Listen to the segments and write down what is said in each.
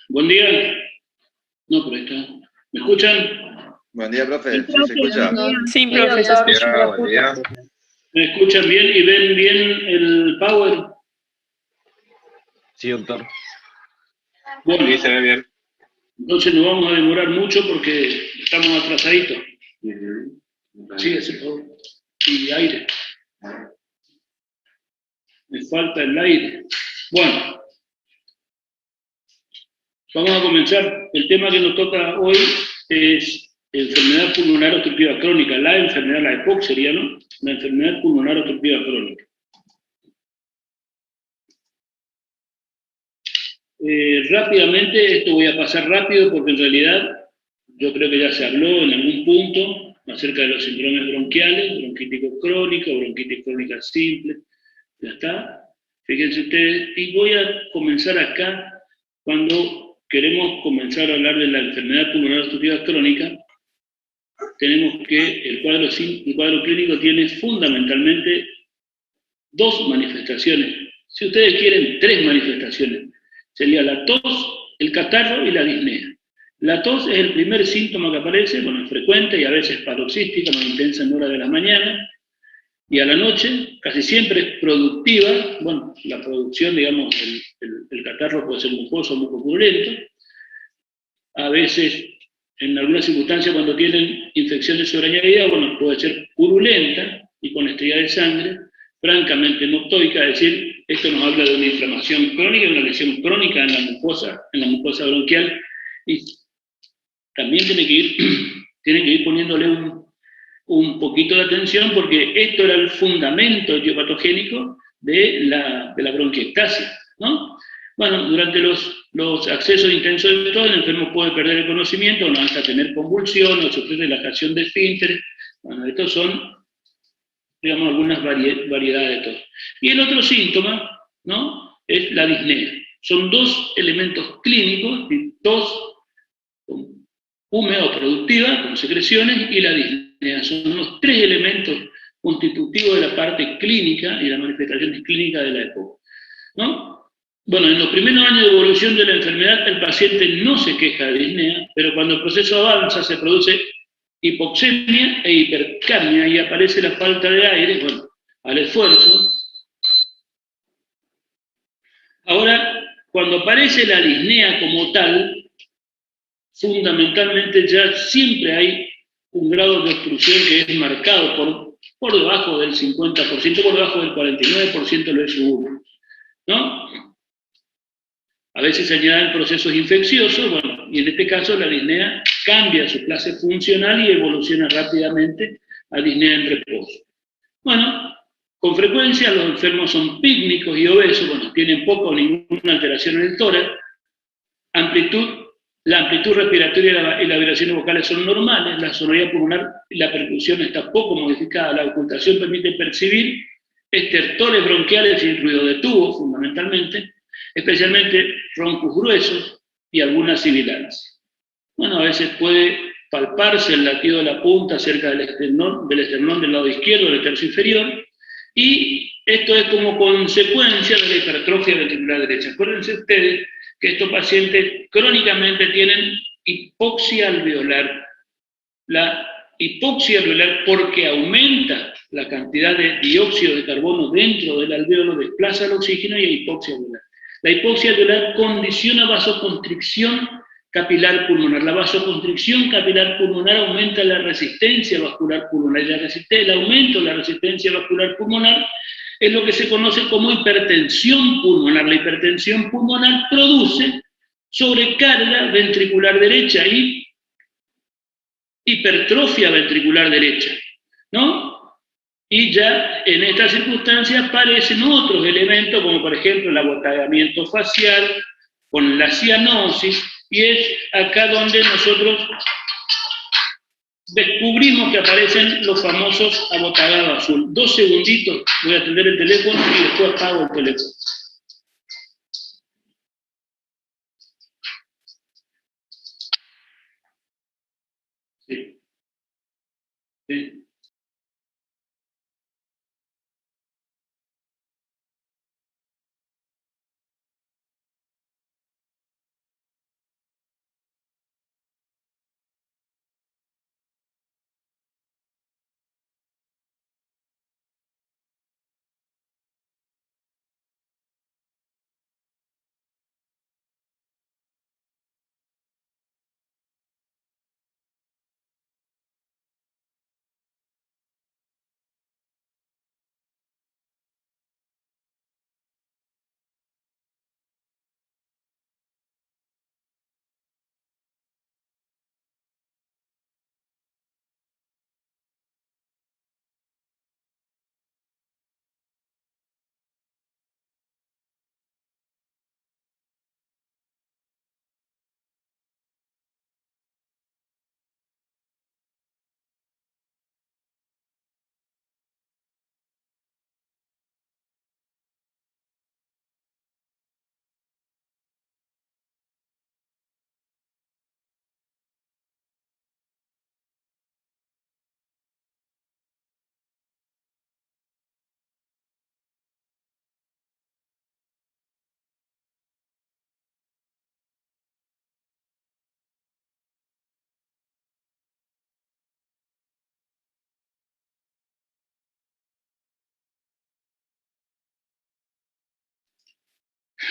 Buen día. No, por ahí está. ¿Me escuchan? Buen día, profe. Sí, ¿Sí se escucha? Sí, profe, se escucha. Buen día. ¿Me escuchan bien y ven bien el power? Sí, doctor. Bueno, Sí, se ve bien. entonces no vamos a demorar mucho porque estamos atrasaditos. Sí, ese favor. Y aire. Me falta el aire. Bueno, vamos a comenzar. El tema que nos toca hoy es enfermedad pulmonar obstructiva crónica. La enfermedad, la EPOC sería, ¿no? La enfermedad pulmonar obstructiva crónica. Rápidamente, esto voy a pasar rápido porque en realidad yo creo que ya se habló en algún punto acerca de los síndromes bronquiales, bronquitis crónica, bronquitis crónica simple. Ya está. Fíjense ustedes, y voy a comenzar acá cuando queremos comenzar a hablar de la enfermedad pulmonar obstructiva crónica. Tenemos que el cuadro clínico tiene fundamentalmente dos manifestaciones. Si ustedes quieren, tres manifestaciones. Sería la tos, el catarro y la disnea. La tos es el primer síntoma que aparece, bueno, es frecuente y a veces paroxística, más intensa en horas de la mañana. Y a la noche, casi siempre es productiva, bueno, la producción, digamos, el catarro puede ser mucoso o mucopurulento. A veces, en algunas circunstancias, cuando tienen infecciones sobreañadidas, bueno, puede ser purulenta y con estría de sangre, francamente noctóica, es decir, esto nos habla de una inflamación crónica, una lesión crónica en la mucosa bronquial, y también tienen que ir poniéndole un poquito de atención porque esto era el fundamento etiopatogénico de la bronquiectasia, ¿no? Bueno, durante los accesos intensos de tos, el enfermo puede perder el conocimiento, no hasta tener convulsión o sufrir relajación de esfínteres. Bueno, estos son, digamos, algunas variedades de tos. Y el otro síntoma, ¿no?, es la disnea. Son dos elementos clínicos, tos húmeda o productiva, con secreciones, y la disnea. Son los tres elementos constitutivos de la parte clínica y la manifestación clínica de la EPOC, ¿no? Bueno, en los primeros años de evolución de la enfermedad, el paciente no se queja de disnea, pero cuando el proceso avanza se produce hipoxemia e hipercapnia y aparece la falta de aire, bueno, al esfuerzo. Ahora, cuando aparece la disnea como tal, fundamentalmente ya siempre hay un grado de obstrucción que es marcado por debajo del 50%, por debajo del 49% de lo S1, ¿no? A veces se añaden procesos infecciosos, bueno, y en este caso la disnea cambia su clase funcional y evoluciona rápidamente a disnea en reposo. Bueno, con frecuencia los enfermos son pícnicos y obesos, bueno, tienen poca o ninguna alteración en el tórax, la amplitud respiratoria y las vibraciones vocales son normales, la sonoridad pulmonar y la percusión está poco modificada, la ocultación permite percibir estertores bronquiales y ruido de tubo, fundamentalmente, especialmente roncos gruesos y algunas sibilancias. Bueno, a veces puede palparse el latido de la punta cerca del esternón del lado izquierdo, del tercio inferior, y esto es como consecuencia de la hipertrofia ventricular derecha. Acuérdense ustedes que estos pacientes crónicamente tienen hipoxia alveolar. La hipoxia alveolar, porque aumenta la cantidad de dióxido de carbono dentro del alveolo, desplaza el oxígeno y hay hipoxia alveolar. La hipoxia alveolar condiciona vasoconstricción capilar pulmonar. La vasoconstricción capilar pulmonar aumenta la resistencia vascular pulmonar. Y el aumento de la resistencia vascular pulmonar es lo que se conoce como hipertensión pulmonar. La hipertensión pulmonar produce sobrecarga ventricular derecha y hipertrofia ventricular derecha, ¿no? Y ya en estas circunstancias aparecen otros elementos, como por ejemplo el abotagamiento facial, con la cianosis, y es acá donde nosotros descubrimos que aparecen los famosos abotagados azul. 2 segunditos, voy a atender el teléfono y después apago el teléfono. Sí. Sí.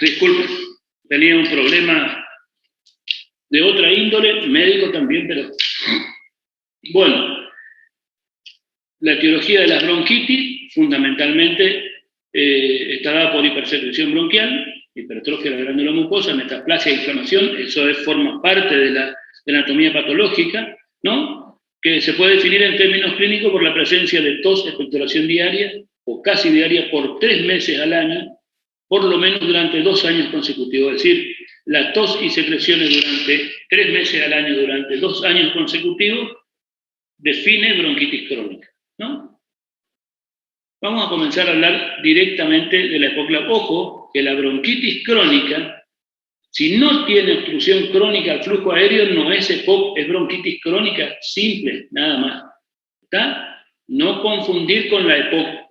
Disculpen, tenía un problema de otra índole, médico también, pero bueno, la etiología de las bronquitis fundamentalmente está dada por hipersecreción bronquial, hipertrofia de la glándula mucosa, metaplasia e inflamación. Eso forma parte de la anatomía patológica, ¿no? Que se puede definir en términos clínicos por la presencia de tos, expectoración diaria o casi diaria por 3 meses al año, por lo menos durante 2 años consecutivos. Es decir, la tos y secreciones durante 3 meses al año, durante 2 años consecutivos, define bronquitis crónica, ¿no? Vamos a comenzar a hablar directamente de la EPOC. Ojo, que la bronquitis crónica, si no tiene obstrucción crónica al flujo aéreo, no es EPOC, es bronquitis crónica simple, nada más. ¿Está? No confundir con la EPOC.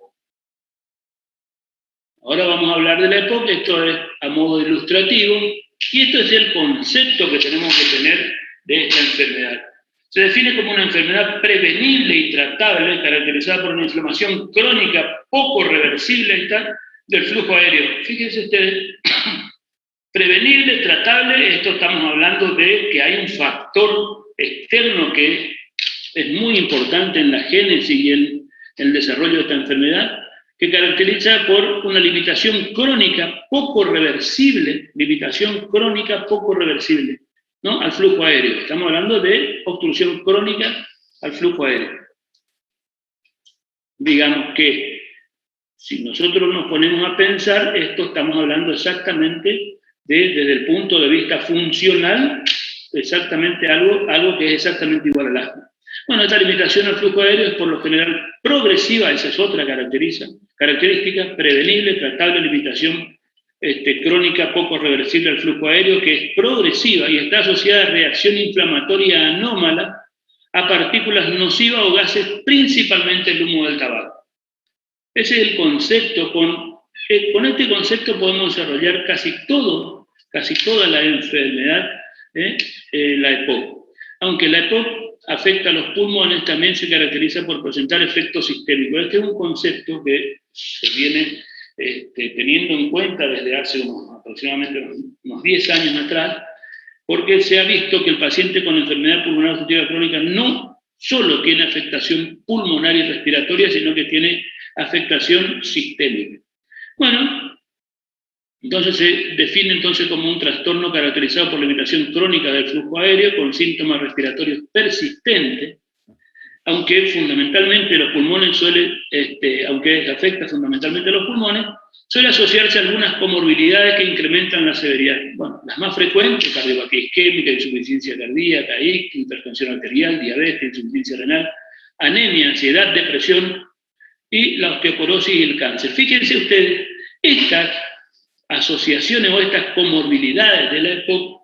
Ahora vamos a hablar de la EPOC, esto es a modo ilustrativo, y esto es el concepto que tenemos que tener de esta enfermedad. Se define como una enfermedad prevenible y tratable, caracterizada por una inflamación crónica poco reversible del flujo aéreo. Fíjense ustedes, prevenible, tratable, esto estamos hablando de que hay un factor externo que es muy importante en la génesis y en el desarrollo de esta enfermedad, que caracteriza por una limitación crónica poco reversible, ¿no? Al flujo aéreo. Estamos hablando de obstrucción crónica al flujo aéreo. Digamos que si nosotros nos ponemos a pensar, esto estamos hablando exactamente desde el punto de vista funcional, exactamente algo que es exactamente igual al asma. Bueno, esta limitación al flujo aéreo es por lo general progresiva, esa es otra característica, prevenible, tratable, limitación crónica poco reversible al flujo aéreo, que es progresiva y está asociada a reacción inflamatoria anómala a partículas nocivas o gases, principalmente el humo del tabaco. Ese es el concepto. Con este concepto podemos desarrollar casi toda la enfermedad, la EPOC. Aunque la EPOC afecta a los pulmones, también se caracteriza por presentar efectos sistémicos. Este es un concepto que se viene teniendo en cuenta desde hace aproximadamente unos 10 años atrás, porque se ha visto que el paciente con enfermedad pulmonar obstructiva crónica no solo tiene afectación pulmonar y respiratoria, sino que tiene afectación sistémica. Bueno, entonces se define entonces como un trastorno caracterizado por limitación crónica del flujo aéreo con síntomas respiratorios persistentes, aunque fundamentalmente los pulmones aunque afecta fundamentalmente a los pulmones, suele asociarse a algunas comorbilidades que incrementan la severidad. Bueno, las más frecuentes: cardiopatía isquémica, insuficiencia cardíaca, ictus, hipertensión arterial, diabetes, insuficiencia renal, anemia, ansiedad, depresión y la osteoporosis y el cáncer. Fíjense ustedes, estas asociaciones o estas comorbilidades de la EPOC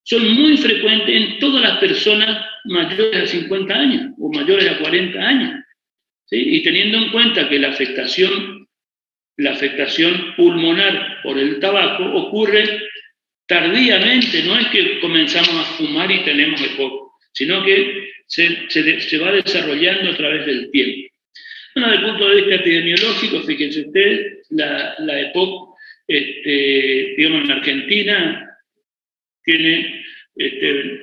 son muy frecuentes en todas las personas mayores a 50 años o mayores a 40 años. ¿Sí? Y teniendo en cuenta que la afectación pulmonar por el tabaco ocurre tardíamente, no es que comenzamos a fumar y tenemos EPOC, sino que se va desarrollando a través del tiempo. Bueno, desde el punto de vista epidemiológico, fíjense ustedes, la EPOC, digamos, en Argentina tiene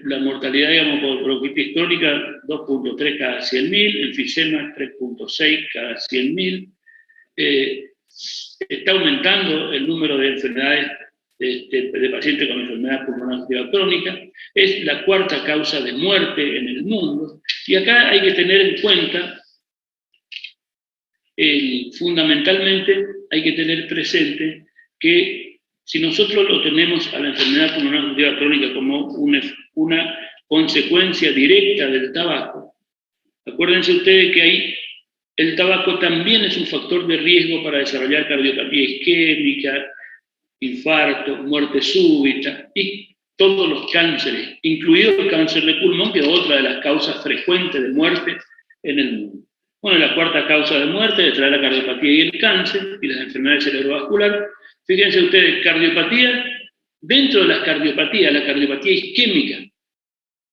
la mortalidad, digamos, por bronquitis crónica 2.3 cada 100.000, enfisema 3.6 cada 100.000. Está aumentando el número de enfermedades de pacientes con enfermedad pulmonar obstructiva crónica. Es la 4ª causa de muerte en el mundo. Y acá hay que tener en cuenta, fundamentalmente, hay que tener presente que si nosotros lo tenemos a la enfermedad pulmonar obstructiva crónica como una consecuencia directa del tabaco, acuérdense ustedes que ahí el tabaco también es un factor de riesgo para desarrollar cardiopatía isquémica, infarto, muerte súbita y todos los cánceres, incluido el cáncer de pulmón, que es otra de las causas frecuentes de muerte en el mundo. Bueno, la 4ª causa de muerte detrás de la cardiopatía y el cáncer y las enfermedades cerebrovasculares. Fíjense ustedes, cardiopatía, dentro de las cardiopatías, la cardiopatía isquémica,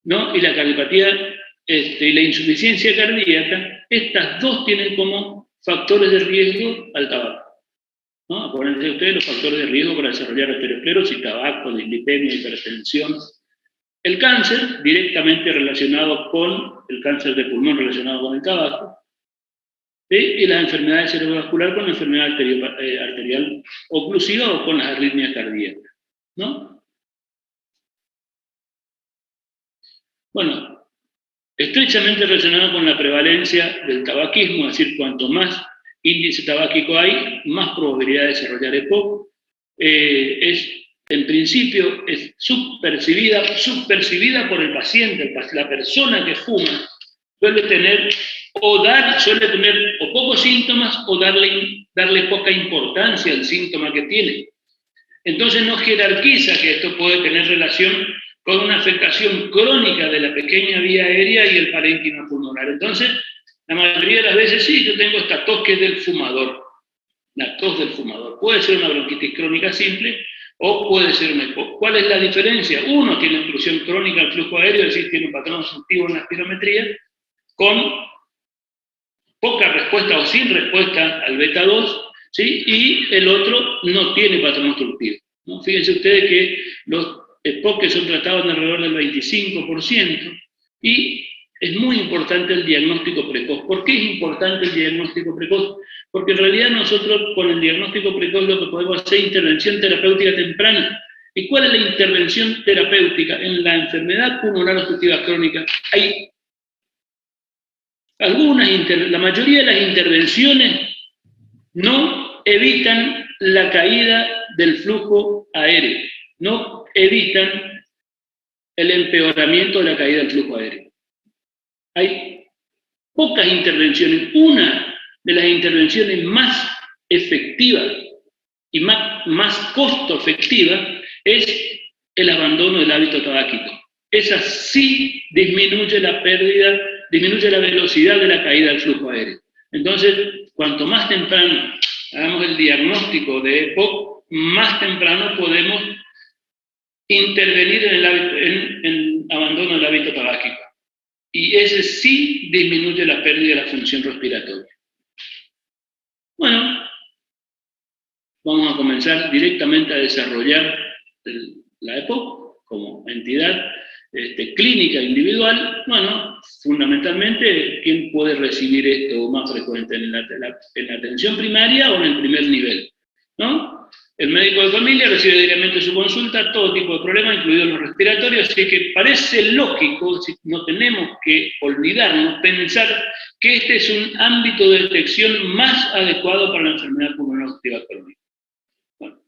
¿no? Y la cardiopatía y la insuficiencia cardíaca, estas dos tienen como factores de riesgo al tabaco. ¿no? Acuérdense ustedes los factores de riesgo para desarrollar arteriosclerosis, tabaco, dislipemia, hipertensión. El cáncer, directamente relacionado con el cáncer de pulmón relacionado con el tabaco, ¿sí? Y las enfermedades cerebrovasculares con la enfermedad arterial oclusiva o con las arritmias cardíacas, ¿no? Bueno, estrechamente relacionado con la prevalencia del tabaquismo, es decir, cuanto más índice tabáquico hay, más probabilidad de desarrollar EPOC. En principio, es subpercibida por el paciente, la persona que fuma suele tener o pocos síntomas o darle poca importancia al síntoma que tiene. Entonces no jerarquiza que esto puede tener relación con una afectación crónica de la pequeña vía aérea y el parénquima pulmonar. Entonces, la mayoría de las veces sí, yo tengo esta tos que es del fumador, la tos del fumador. Puede ser una bronquitis crónica simple o puede ser una EPOC. ¿Cuál es la diferencia? Uno tiene obstrucción crónica del flujo aéreo, es decir, tiene un patrón obstructivo en la espirometría, con poca respuesta o sin respuesta al beta 2, ¿sí? Y el otro no tiene patrón obstructivo, ¿no? Fíjense ustedes que los EPOC que son tratados en alrededor del 25%, y es muy importante el diagnóstico precoz. ¿Por qué es importante el diagnóstico precoz? Porque en realidad nosotros con el diagnóstico precoz lo que podemos hacer es intervención terapéutica temprana. ¿Y cuál es la intervención terapéutica? En la enfermedad pulmonar obstructiva crónica hay la mayoría de las intervenciones no evitan la caída del flujo aéreo, no evitan el empeoramiento de la caída del flujo aéreo. Hay pocas intervenciones. Una de las intervenciones más efectivas y más costo efectiva es el abandono del hábito tabáquico. Esa sí disminuye la velocidad de la caída del flujo aéreo. Entonces, cuanto más temprano hagamos el diagnóstico de EPOC, más temprano podemos intervenir en el abandono del hábito tabáquico. Y ese sí disminuye la pérdida de la función respiratoria. Bueno, vamos a comenzar directamente a desarrollar la EPOC como entidad clínica individual. Bueno, fundamentalmente, ¿quién puede recibir esto más frecuente? ¿En la atención primaria o en el primer nivel? ¿No? El médico de familia recibe diariamente su consulta, todo tipo de problemas, incluidos los respiratorios, así que parece lógico, no tenemos que olvidarnos, pensar que este es un ámbito de detección más adecuado para la enfermedad pulmonar obstructiva crónica. Bueno,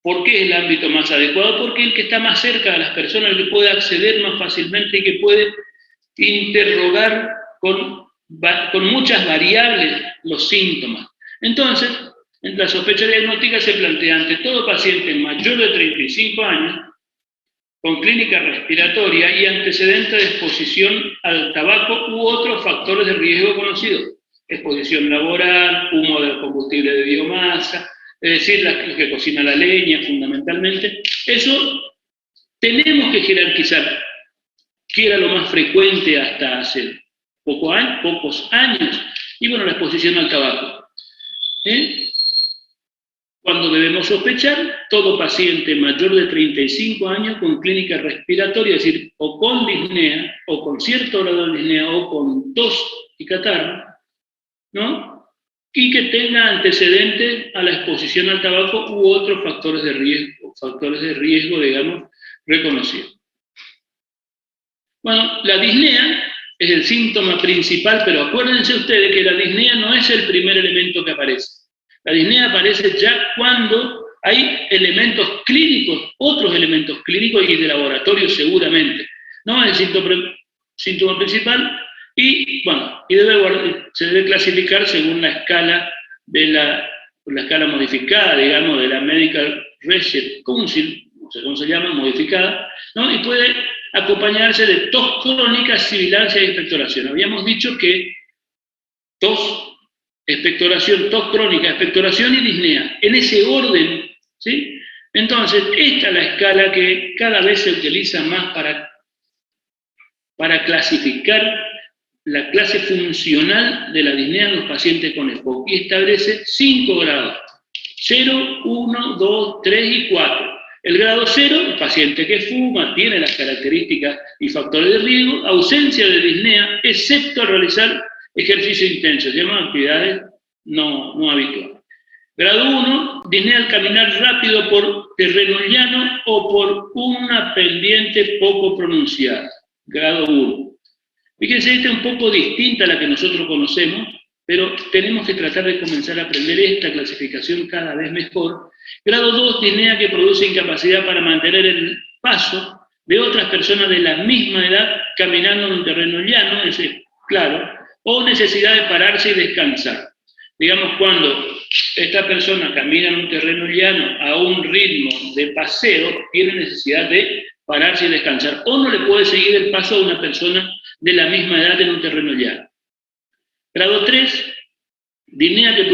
¿por qué es el ámbito más adecuado? Porque es el que está más cerca de las personas, el que puede acceder más fácilmente y que puede interrogar con muchas variables los síntomas. Entonces, en la sospecha diagnóstica se plantea ante todo paciente mayor de 35 años, con clínica respiratoria y antecedente de exposición al tabaco u otros factores de riesgo conocidos. Exposición laboral, humo de combustible de biomasa, es decir, los que cocina la leña fundamentalmente. Eso tenemos que jerarquizar, que era lo más frecuente hasta hace pocos años, y bueno, la exposición al tabaco. Cuando debemos sospechar, todo paciente mayor de 35 años con clínica respiratoria, es decir, o con disnea, o con cierto grado de disnea, o con tos y catarro, ¿no? Y que tenga antecedentes a la exposición al tabaco u otros factores de riesgo, digamos, reconocidos. Bueno, la disnea es el síntoma principal, pero acuérdense ustedes que la disnea no es el primer elemento que aparece. La disnea aparece ya cuando hay elementos clínicos, otros elementos clínicos y de laboratorio seguramente. No es el síntoma principal y, bueno, se debe clasificar según la escala la escala modificada, digamos, de la Medical Research Council, no sé cómo se llama, modificada, ¿no? Y puede acompañarse de tos crónica, sibilancia y expectoración. Habíamos dicho que tos crónica, expectoración y disnea, en ese orden, ¿sí? Entonces, esta es la escala que cada vez se utiliza más para clasificar la clase funcional de la disnea en los pacientes con EPOC y establece 5 grados. 0, 1, 2, 3 y 4. El grado 0, el paciente que fuma, tiene las características y factores de riesgo, ausencia de disnea, excepto al realizar ejercicio intenso, se llaman actividades no habituales. Grado 1, disnea al caminar rápido por terreno llano o por una pendiente poco pronunciada. Grado 1. Fíjense, esta es un poco distinta a la que nosotros conocemos, pero tenemos que tratar de comenzar a aprender esta clasificación cada vez mejor. Grado 2, disnea que produce incapacidad para mantener el paso de otras personas de la misma edad caminando en un terreno llano, es decir, claro, o necesidad de pararse y descansar. Digamos, cuando esta persona camina en un terreno llano a un ritmo de paseo, tiene necesidad de pararse y descansar, o no le puede seguir el paso a una persona de la misma edad en un terreno llano. Grado 3, disnea que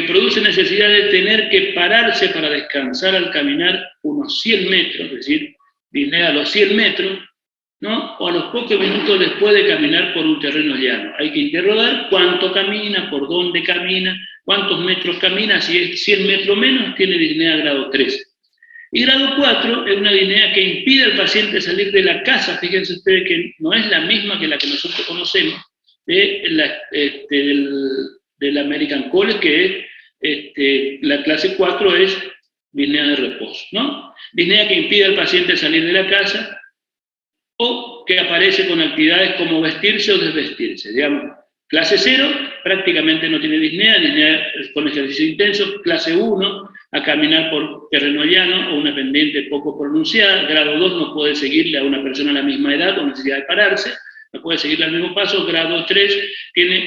produce necesidad de tener que pararse para descansar al caminar unos 100 metros, es decir, disnea a los 100 metros, ¿no? O a los pocos minutos después de caminar por un terreno llano. Hay que interrogar cuánto camina, por dónde camina, cuántos metros camina, si es 100 metros menos, tiene disnea grado 3. Y grado 4 es una disnea que impide al paciente salir de la casa. Fíjense ustedes que no es la misma que la que nosotros conocemos del American College, que es la clase 4 es disnea de reposo, ¿no? Disnea que impide al paciente salir de la casa o que aparece con actividades como vestirse o desvestirse. Digamos, clase 0 prácticamente no tiene disnea con ejercicio intenso. Clase 1, a caminar por terreno llano o una pendiente poco pronunciada. Grado 2, no puede seguirle a una persona a la misma edad con necesidad de pararse, no puede seguirle al mismo paso. Grado 3,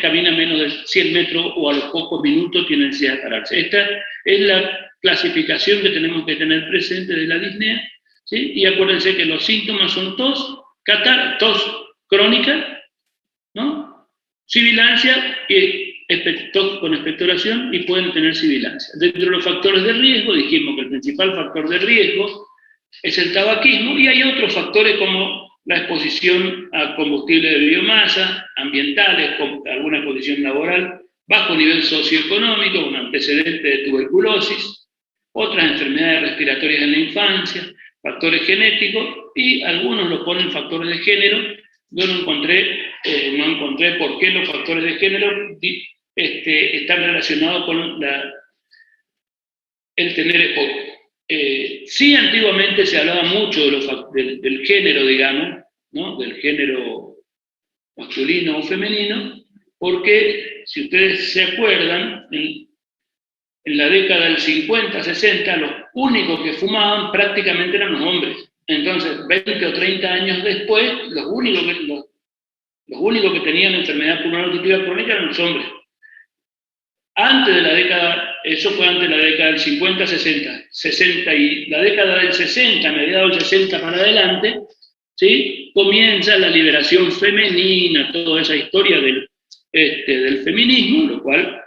camina menos de 100 metros o a los pocos minutos tiene necesidad de pararse. Esta es la clasificación que tenemos que tener presente de la disnea, ¿sí? Y acuérdense que los síntomas son tos crónica, ¿no? Sibilancia y tos con expectoración, y pueden tener sibilancia. Dentro de los factores de riesgo, dijimos que el principal factor de riesgo es el tabaquismo, y hay otros factores como la exposición a combustible de biomasa, ambientales, con alguna condición laboral, bajo nivel socioeconómico, un antecedente de tuberculosis, otras enfermedades respiratorias en la infancia, factores genéticos, y algunos lo ponen factores de género. Yo no encontré por qué los factores de género están relacionados con el tener EPOC. Sí, antiguamente se hablaba mucho del género, digamos, ¿no? Del género masculino o femenino, porque, si ustedes se acuerdan, en la década del 50, 60, los únicos que fumaban prácticamente eran los hombres. Entonces, 20 o 30 años después, los únicos que tenían enfermedad pulmonar obstructiva crónica eran los hombres. Antes de la década, eso fue antes de la década del 50, 60 y la década del 60, mediados del 60 para adelante, ¿sí? Comienza la liberación femenina, toda esa historia del feminismo, lo cual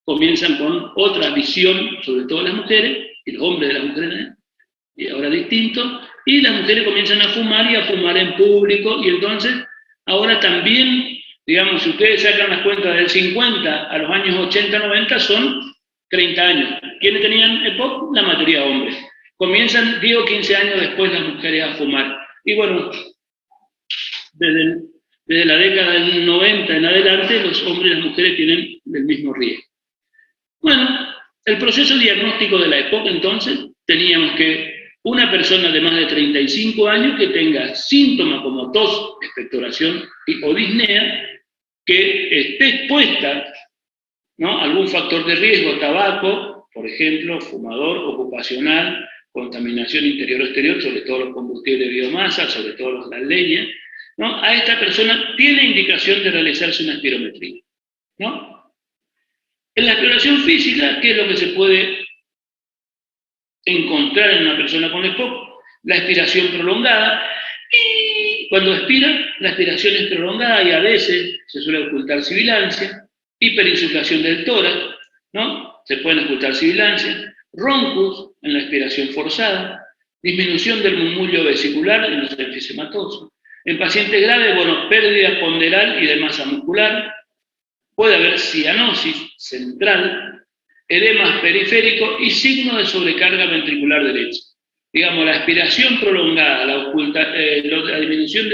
comienzan con otra visión, sobre todo las mujeres, y los hombres de las mujeres, y ahora distinto, y las mujeres comienzan a fumar y a fumar en público, y entonces ahora también, digamos, si ustedes sacan las cuentas del 50 a los años 80, 90, son 30 años. ¿Quiénes tenían EPOC? La mayoría hombres. Comienzan 10 o 15 años después las mujeres a fumar. Y bueno, desde la década del 90 en adelante, los hombres y las mujeres tienen el mismo riesgo. Bueno, el proceso diagnóstico de la EPOC, entonces, teníamos que una persona de más de 35 años que tenga síntomas como tos, expectoración o disnea, que esté expuesta, ¿no?, a algún factor de riesgo, tabaco, por ejemplo, fumador, ocupacional, contaminación interior-exterior, sobre todo los combustibles de biomasa, sobre todo las leñas, ¿no? A esta persona tiene indicación de realizarse una espirometría, ¿no? En la exploración física, ¿qué es lo que se puede encontrar en una persona con EPOC? La expiración prolongada, y cuando expira, la expiración es prolongada y a veces se suele ocultar sibilancia, hiperinsuflación del tórax, ¿no? Se pueden ocultar sibilancia, roncus en la expiración forzada, disminución del murmullo vesicular en los enfisematosos. En pacientes graves, bueno, pérdida ponderal y de masa muscular, puede haber cianosis central, edemas periféricos y signo de sobrecarga ventricular derecha. Digamos, la aspiración prolongada, la disminución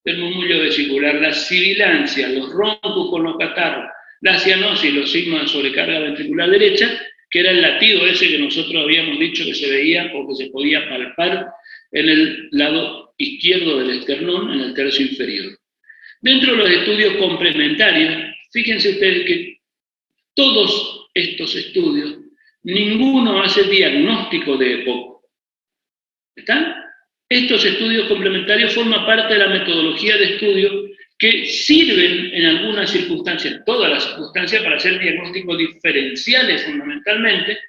del murmullo vesicular, la sibilancia, los roncos con los catarros, la cianosis, los signos de sobrecarga ventricular derecha, que era el latido ese que nosotros habíamos dicho que se veía o que se podía palpar en el lado izquierdo del esternón, en el tercio inferior. Dentro de los estudios complementarios, fíjense ustedes que todos estos estudios, ninguno hace diagnóstico de EPOC. ¿Están? Estos estudios complementarios forman parte de la metodología de estudio que sirven en algunas circunstancias, todas las circunstancias, para hacer diagnósticos diferenciales fundamentalmente,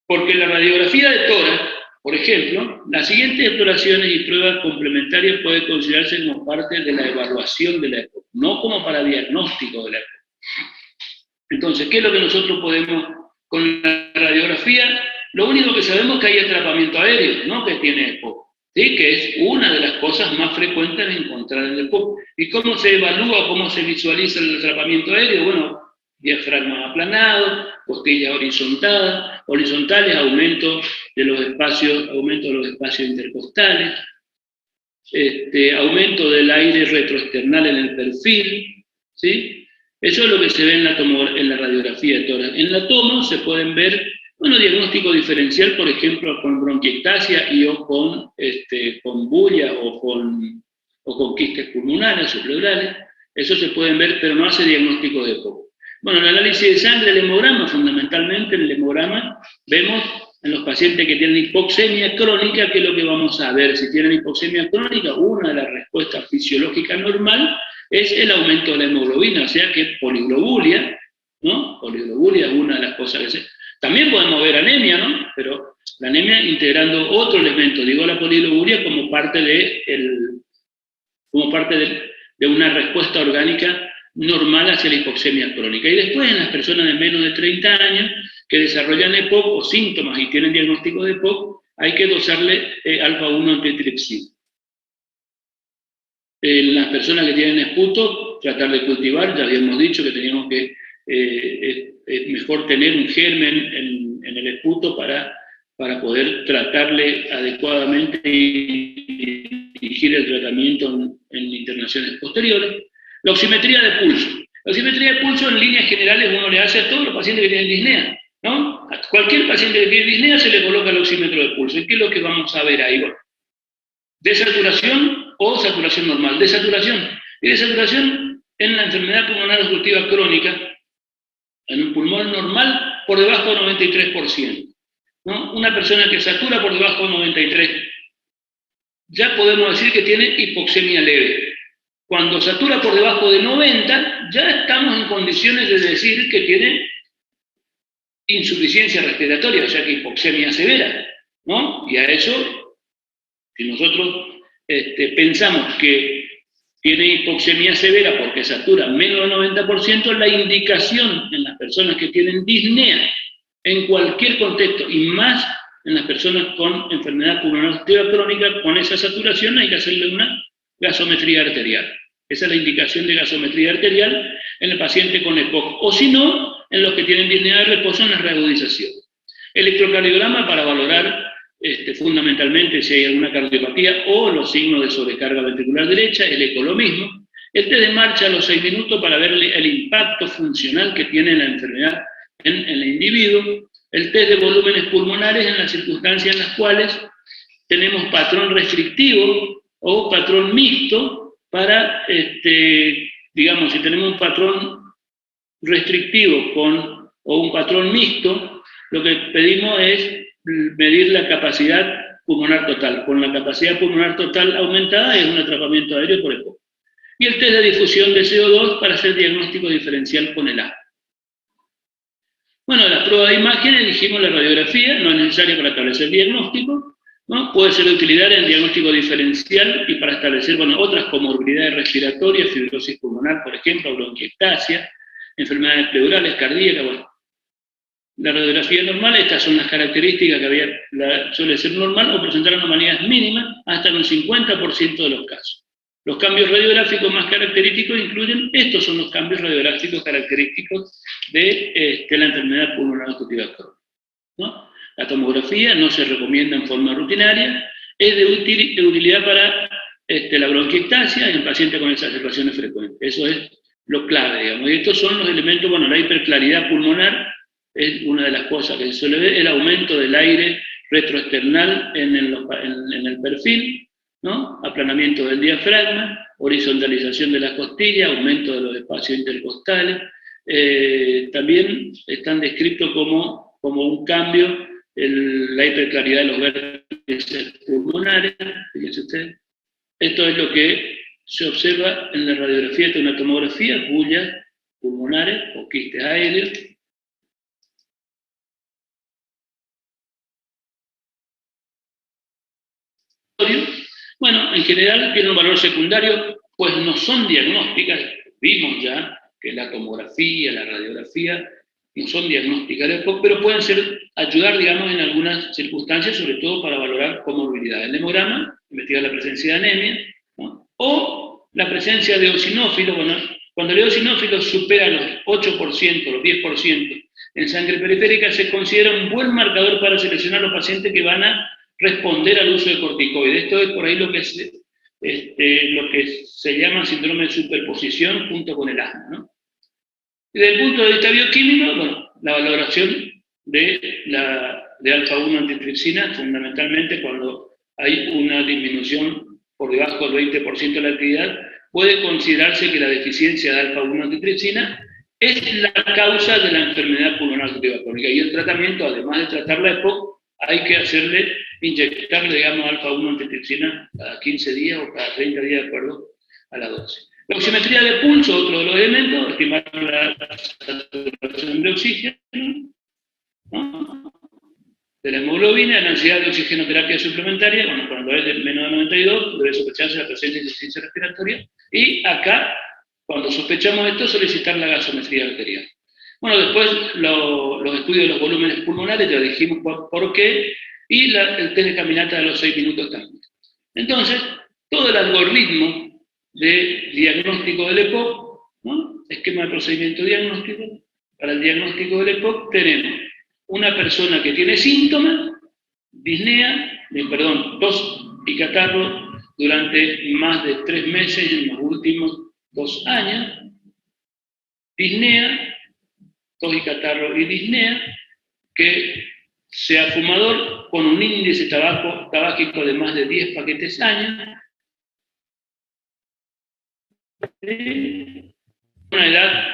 porque la radiografía de tórax, por ejemplo, las siguientes exploraciones y pruebas complementarias pueden considerarse como parte de la evaluación de la EPOC, no como para diagnóstico de la EPOC. Entonces, ¿qué es lo que nosotros podemos con la radiografía? Lo único que sabemos es que hay atrapamiento aéreo, ¿no? Que tiene EPOC, ¿sí? Que es una de las cosas más frecuentes de encontrar en el EPOC. ¿Y cómo se evalúa, cómo se visualiza el atrapamiento aéreo? Bueno, diafragma aplanado, costillas horizontales, aumento de los espacios intercostales, aumento del aire retroesternal en el perfil, ¿sí? Eso es lo que se ve en la radiografía de tórax. En la tomo se pueden ver, bueno, diagnóstico diferencial, por ejemplo, con bronquiectasia o con bulla o con quistes pulmonares o pleurales. Eso se pueden ver, pero no hace diagnóstico de EPOC. Bueno, el análisis de sangre, el hemograma, fundamentalmente en el hemograma vemos en los pacientes que tienen hipoxemia crónica, ¿qué es lo que vamos a ver? Si tienen hipoxemia crónica, una de las respuestas fisiológicas normal es el aumento de la hemoglobina, o sea que poliglobulia, ¿no? Poliglobulia es una de las cosas que se... También podemos ver anemia, ¿no? Pero la anemia integrando otro elemento, digo la poliglobulia como parte de una respuesta orgánica normal hacia la hipoxemia crónica. Y después en las personas de menos de 30 años que desarrollan EPOC o síntomas y tienen diagnóstico de EPOC, hay que dosarle alfa-1 antitripsina. En las personas que tienen esputo, tratar de cultivar, ya habíamos dicho que teníamos que, es mejor tener un germen en el esputo para poder tratarle adecuadamente y dirigir el tratamiento en internaciones posteriores. La oximetría de pulso. La oximetría de pulso en líneas generales uno le hace a todos los pacientes que tienen disnea, ¿no? A cualquier paciente que tiene disnea se le coloca el oxímetro de pulso. ¿Y qué es lo que vamos a ver ahí? Bueno, desaturación o saturación normal. Desaturación. Y desaturación en la enfermedad pulmonar obstructiva crónica, en un pulmón normal, por debajo del 93%. ¿No? Una persona que satura por debajo del 93%, ya podemos decir que tiene hipoxemia leve. Cuando satura por debajo de 90, ya estamos en condiciones de decir que tiene insuficiencia respiratoria, o sea que hipoxemia severa, ¿no? Y a eso, si nosotros pensamos que tiene hipoxemia severa porque satura menos del 90%, la indicación en las personas que tienen disnea, en cualquier contexto, y más en las personas con enfermedad pulmonar obstructiva crónica, con esa saturación hay que hacerle una gasometría arterial. Esa es la indicación de gasometría arterial en el paciente con EPOC. O si no, en los que tienen disnea de reposo en la reagudización. Electrocardiograma para valorar fundamentalmente si hay alguna cardiopatía o los signos de sobrecarga ventricular derecha, el eco lo mismo. El test de marcha a los 6 minutos para ver el impacto funcional que tiene la enfermedad en el individuo. El test de volúmenes pulmonares en las circunstancias en las cuales tenemos patrón restrictivo o patrón mixto para, digamos, si tenemos un patrón restrictivo o un patrón mixto, lo que pedimos es medir la capacidad pulmonar total. Con la capacidad pulmonar total aumentada es un atrapamiento aéreo por EPOC. Y el test de difusión de CO2 para hacer diagnóstico diferencial con el A. Bueno, la prueba de imagen, elegimos la radiografía, no es necesaria para establecer diagnóstico, ¿no? Puede ser de utilidad en diagnóstico diferencial y para establecer, bueno, otras comorbilidades respiratorias, fibrosis pulmonar, por ejemplo, bronquiectasia, enfermedades pleurales, cardíacas, bueno. La radiografía normal, estas son las características que suele ser normal o presentar anomalías mínimas hasta en un 50% de los casos. Los cambios radiográficos más característicos incluyen, estos son los cambios radiográficos característicos de la enfermedad pulmonar obstructiva crónica, ¿no? La tomografía no se recomienda en forma rutinaria, es de utilidad para la bronquiectasia en pacientes con exacerbaciones frecuentes. Eso es lo clave, digamos. Y estos son los elementos, bueno, la hiperclaridad pulmonar es una de las cosas que se suele ver, el aumento del aire retroesternal en el perfil, ¿no? Aplanamiento del diafragma, horizontalización de las costillas, aumento de los espacios intercostales. También están descritos como un cambio la hiperclaridad de los vértices pulmonares, fíjense ustedes. Esto es lo que se observa en la radiografía de una tomografía, bullas pulmonares o quistes aéreos. Bueno, en general tienen un valor secundario, pues no son diagnósticas. Vimos ya que la tomografía, la radiografía, no son diagnósticas de EPOC, pero pueden ayudar, digamos, en algunas circunstancias, sobre todo para valorar comorbilidad. El hemograma, investigar la presencia de anemia, ¿no? O la presencia de eosinófilos. Bueno, cuando el eosinófilo supera los 8%, los 10% en sangre periférica, se considera un buen marcador para seleccionar los pacientes que van a responder al uso de corticoides. Esto es por ahí lo que se llama síndrome de superposición junto con el asma, ¿no? Y desde el punto de vista bioquímico, bueno, la valoración de alfa-1 antitripsina, fundamentalmente cuando hay una disminución por debajo del 20% de la actividad, puede considerarse que la deficiencia de alfa-1 antitripsina es la causa de la enfermedad pulmonar obstructiva crónica. Y el tratamiento, además de tratar la EPOC, hay que inyectarle, digamos, alfa-1 antitripsina cada 15 días o cada 30 días, de acuerdo a la dosis. La oximetría de pulso, otro de los elementos, estimar la saturación de oxígeno, ¿no? De la hemoglobina, la necesidad de oxigenoterapia suplementaria, bueno, cuando es de menos de 92, debe sospecharse la presencia de insuficiencia respiratoria, y acá, cuando sospechamos esto, solicitar la gasometría arterial. Bueno, después los estudios de los volúmenes pulmonares, ya dijimos por qué, y el test de caminata de los 6 minutos también. Entonces, todo el algoritmo de diagnóstico del EPOC, ¿no? Esquema de procedimiento diagnóstico. Para el diagnóstico del EPOC tenemos una persona que tiene síntomas, tos y catarro durante más de 3 meses en los últimos 2 años, disnea, tos y catarro y disnea, que sea fumador con un índice tabáquico de más de 10 paquetes años, una edad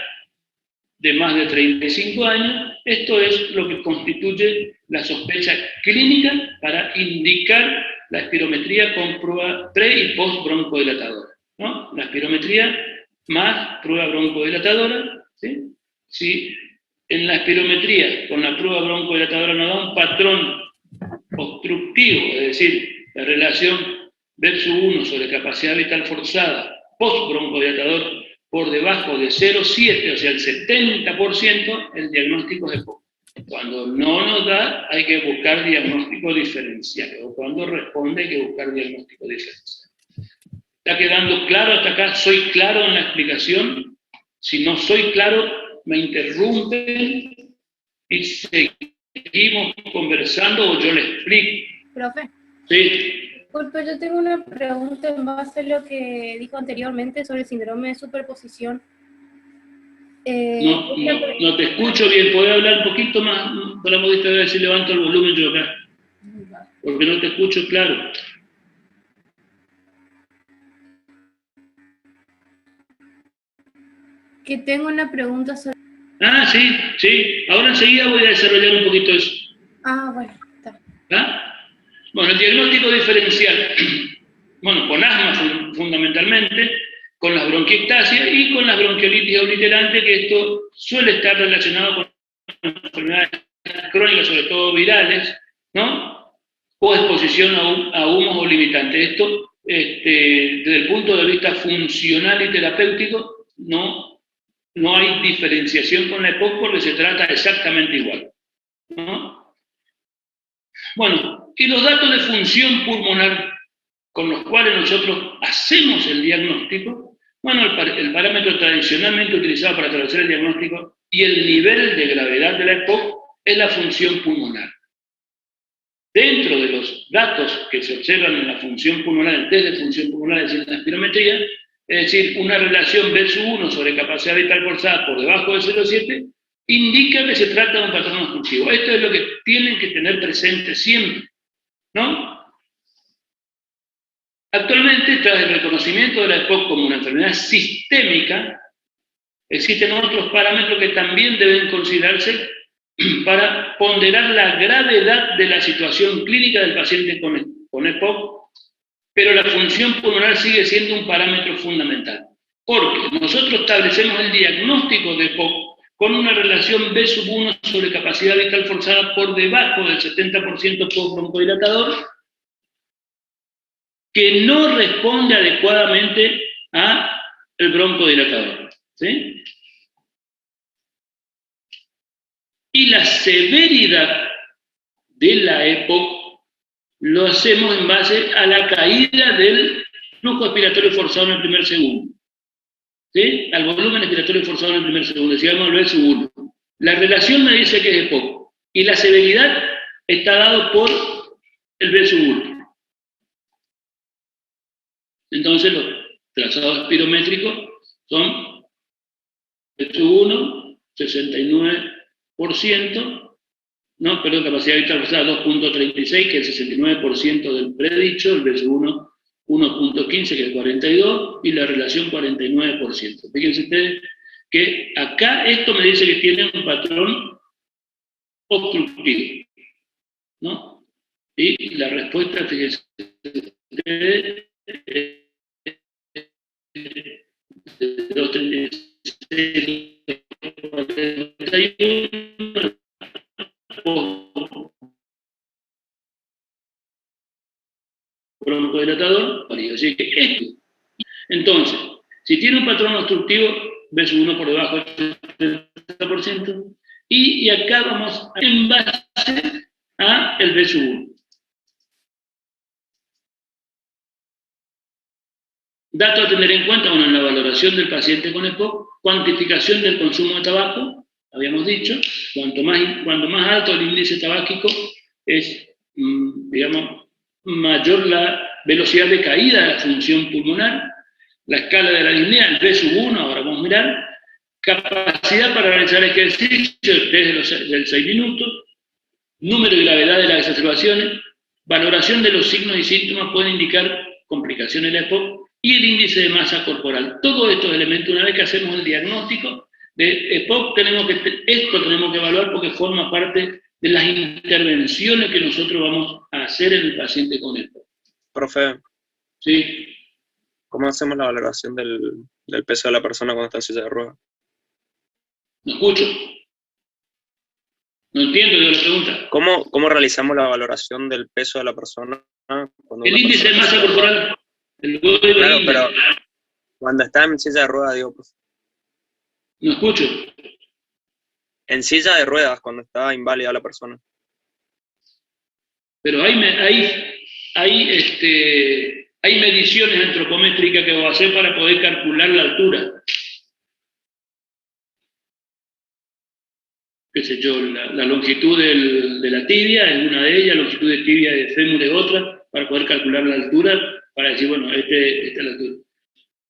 de más de 35 años. Esto es lo que constituye la sospecha clínica para indicar la espirometría con prueba pre- y post-broncodilatadora, ¿no? La espirometría más prueba broncodilatadora, ¿sí? Si en la espirometría con la prueba broncodilatadora nos da un patrón obstructivo, es decir, la relación versus 1 sobre capacidad vital forzada post-broncodilatador por debajo de 0,7, o sea, el 70%, el diagnóstico es EPOC. Cuando no nos da, hay que buscar diagnóstico diferencial, o cuando responde hay que buscar diagnóstico diferencial. ¿Está quedando claro hasta acá? ¿Soy claro en la explicación? Si no soy claro, me interrumpen y seguimos conversando o yo le explico. Profe. Sí. Disculpe, yo tengo una pregunta en base a lo que dijo anteriormente sobre el síndrome de superposición. No te escucho bien, ¿podés hablar un poquito más? Para modestia, a ver si levanto el volumen yo acá, porque no te escucho claro. Que tengo una pregunta sobre... Ah, sí, ahora enseguida voy a desarrollar un poquito eso. Ah, bueno, está. ¿Ah? Bueno, el diagnóstico diferencial, bueno, con asma fundamentalmente, con las bronquiectasias y con las bronquiolitis obliterantes, que esto suele estar relacionado con enfermedades crónicas, sobre todo virales, ¿no? O exposición a humos o limitantes. Esto, desde el punto de vista funcional y terapéutico, no hay diferenciación con la EPOC porque se trata exactamente igual, ¿no? Bueno, y los datos de función pulmonar con los cuales nosotros hacemos el diagnóstico, bueno, el parámetro tradicionalmente utilizado para establecer el diagnóstico y el nivel de gravedad de la EPOC es la función pulmonar. Dentro de los datos que se observan en la función pulmonar, el test de función pulmonar, es decir, en la espirometría, es decir, una relación B/1 sobre capacidad vital forzada por debajo de 0,7, indica que se trata de un patrón obstructivo. Esto es lo que tienen que tener presente siempre, ¿no? Actualmente, tras el reconocimiento de la EPOC como una enfermedad sistémica, existen otros parámetros que también deben considerarse para ponderar la gravedad de la situación clínica del paciente con EPOC, pero la función pulmonar sigue siendo un parámetro fundamental, porque nosotros establecemos el diagnóstico de EPOC con una relación B/1 sobre capacidad vital forzada por debajo del 70% post-broncodilatador, que no responde adecuadamente al broncodilatador, ¿sí? Y la severidad de la EPOC lo hacemos en base a la caída del flujo expiratorio forzado en el primer segundo, ¿sí? Al volumen expiratorio forzado en el primer segundo, decíamos el B/1. La relación me dice que es EPOC, y la severidad está dado por el B/1. Entonces los trazados espirométricos son B/1, 69%, no, perdón, capacidad vital forzada 2.36, que es el 69% del predicho, el B/1 1.15, que es 42, y la relación 49%. Fíjense ustedes que acá esto me dice que tiene un patrón obstructivo, ¿no? Y la respuesta, fíjense ustedes, de 2.36, 41, broncodilatador, así que esto. Entonces, si tiene un patrón obstructivo, B/1 por debajo del 70%, y acá vamos en base a el B/1. Dato a tener en cuenta, bueno, en la valoración del paciente con EPOC, cuantificación del consumo de tabaco, habíamos dicho, cuanto más alto el índice tabáquico es, digamos, mayor la velocidad de caída de la función pulmonar, la escala de la disnea, el B/1, ahora vamos a mirar, capacidad para realizar ejercicio desde del 6 minutos, número y gravedad de las exacerbaciones, valoración de los signos y síntomas pueden indicar complicaciones de la EPOC, y el índice de masa corporal. Todos estos elementos, una vez que hacemos el diagnóstico de EPOC, tenemos que evaluar porque forma parte de las intervenciones que nosotros vamos a hacer en el paciente con EPOC. Profe, ¿Sí? ¿cómo hacemos la valoración del peso de la persona cuando está en silla de ruedas? No escucho. No entiendo yo la pregunta. ¿Cómo realizamos la valoración del peso de la persona cuando El índice de masa corporal. Claro, pero cuando está en silla de ruedas, digo, pues. No escucho. En silla de ruedas, cuando está inválida la persona. Pero hay mediciones antropométricas que voy a hacer para poder calcular la altura. Qué sé yo, la longitud de la tibia es una de ellas, la longitud de tibia de fémur es otra, para poder calcular la altura, para decir, bueno, esta es la altura.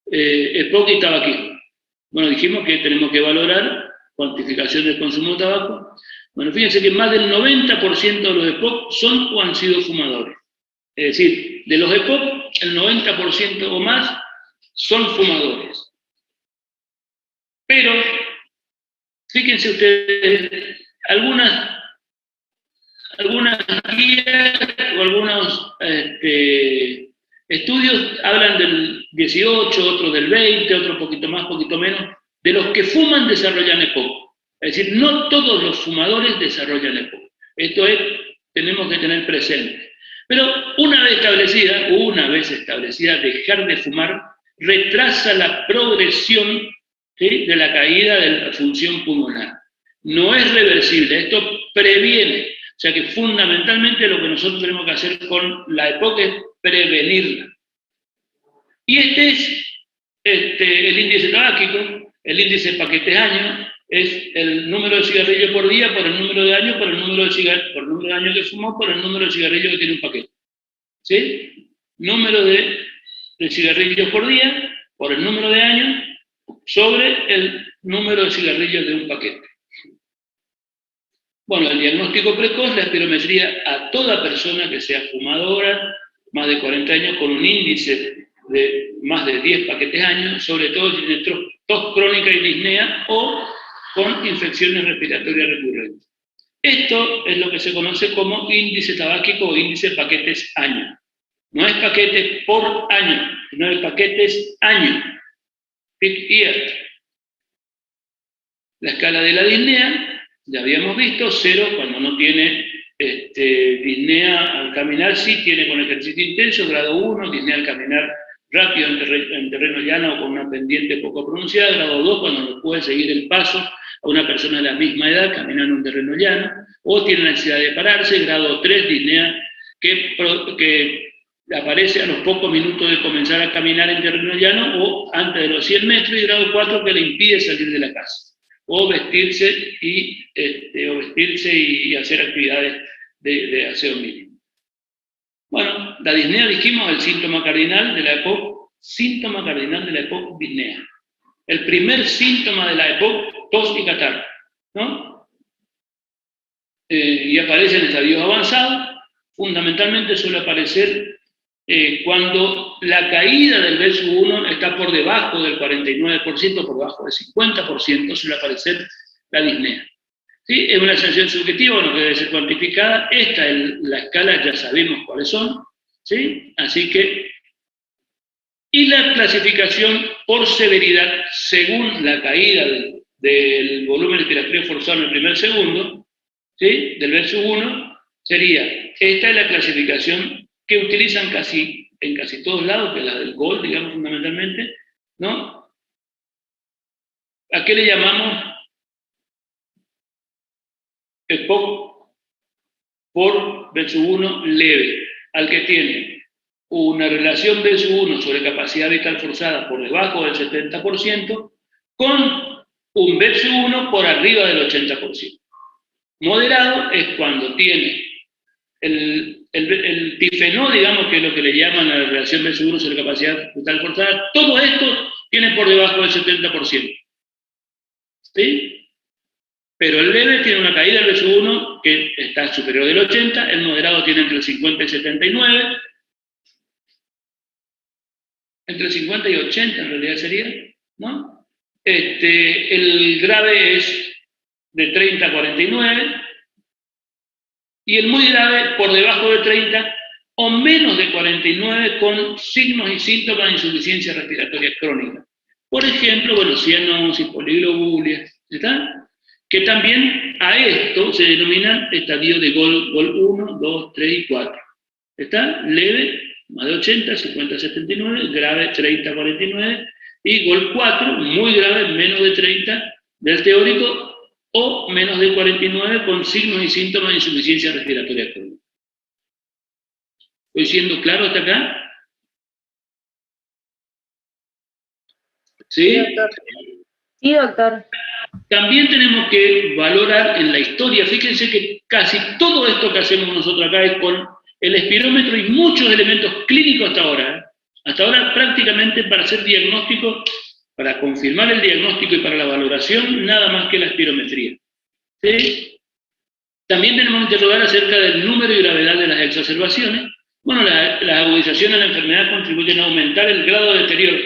EPOC y tabaquismo. Bueno, dijimos que tenemos que valorar cuantificación del consumo de tabaco. Bueno, fíjense que más del 90% de los EPOC son o han sido fumadores. Es decir, de los EPOC, el 90% o más son fumadores. Pero, fíjense ustedes, algunas guías o algunos estudios hablan del 18, otros del 20, otros poquito más, poquito menos. De los que fuman desarrollan EPOC. Es decir, no todos los fumadores desarrollan EPOC. Esto tenemos que tener presente. Pero una vez establecida, dejar de fumar retrasa la progresión, ¿sí?, de la caída de la función pulmonar. No es reversible, esto previene. O sea que fundamentalmente lo que nosotros tenemos que hacer con la EPOC es prevenirla. Y este es el índice tabáquico, el índice de paquetes año, es el número de cigarrillos por día por el número de años, por el número de años que fumó, por el número de cigarrillos que tiene un paquete. ¿Sí? Número de cigarrillos por día por el número de años sobre el número de cigarrillos de un paquete. Bueno, el diagnóstico precoz, la espirometría a toda persona que sea fumadora, más de 40 años, con un índice de más de 10 paquetes años, sobre todo si tiene tos crónica y disnea o con infecciones respiratorias recurrentes. Esto es lo que se conoce como índice tabáquico o índice de paquetes año. No es paquetes por año, sino es paquetes año. Peak year. La escala de la disnea, ya habíamos visto, 0 cuando no tiene disnea al caminar, sí tiene con ejercicio intenso, grado 1, disnea al caminar rápido en terreno llano o con una pendiente poco pronunciada, grado 2 cuando no puede seguir el paso a una persona de la misma edad caminando en un terreno llano, o tiene necesidad de pararse, grado 3, disnea que aparece a los pocos minutos de comenzar a caminar en terreno llano o antes de los 100 metros, y grado 4 que le impide salir de la casa, o vestirse y hacer actividades de aseo mínimo. Bueno, la disnea dijimos el síntoma cardinal de la EPOC, disnea. El primer síntoma de la EPOC, tos y catarro, ¿no? Y aparece en estadios avanzados, fundamentalmente suele aparecer cuando la caída del BSU1 está por debajo del 49%, por debajo del 50%, suele aparecer la disnea. ¿Sí? Es una sensación subjetiva, no debe ser cuantificada. Esta es la escala, ya sabemos cuáles son. ¿Sí? Así que, y la clasificación por severidad según la caída del volumen respiratorio forzado en el primer segundo, ¿sí? Del BSU1, sería, esta es la clasificación que utilizan en casi todos lados, que es la del GOLD, digamos, fundamentalmente, ¿no? ¿A qué le llamamos EPOC por BSU1 leve? Al que tiene una relación BSU1 sobre capacidad vital forzada por debajo del 70%, con un BSU1 por arriba del 80%. Moderado es cuando tiene el tifenó, digamos, que es lo que le llaman a la relación BSU1 sobre capacidad vital forzada, todo esto tiene por debajo del 70%. ¿Sí? Pero el leve tiene una caída del BSU1 que está superior del 80%, el moderado tiene entre el 50 y 79%, entre el 50 y 80 en realidad sería, ¿no? El grave es de 30 a 49%, y el muy grave por debajo de 30 o menos de 49 con signos y síntomas de insuficiencia respiratoria crónica. Por ejemplo, cianosis, poliglobulia, ¿está? Que también a esto se denomina estadio de GOL 1, 2, 3 y 4. ¿Está? Leve, más de 80, 50, 79, grave, 30, 49, y GOL 4, muy grave, menos de 30 del teórico, o menos de 49 con signos y síntomas de insuficiencia respiratoria crónica. ¿Estoy siendo claro hasta acá? ¿Sí? Sí, doctor. También tenemos que valorar en la historia, fíjense que casi todo esto que hacemos nosotros acá es con el espirómetro y muchos elementos clínicos hasta ahora. Hasta ahora prácticamente para hacer diagnóstico, para confirmar el diagnóstico y para la valoración, nada más que la espirometría. ¿Sí? También tenemos que interrogar acerca del número y gravedad de las exacerbaciones. Bueno, las agudizaciones de la enfermedad contribuyen a aumentar el grado de deterioro.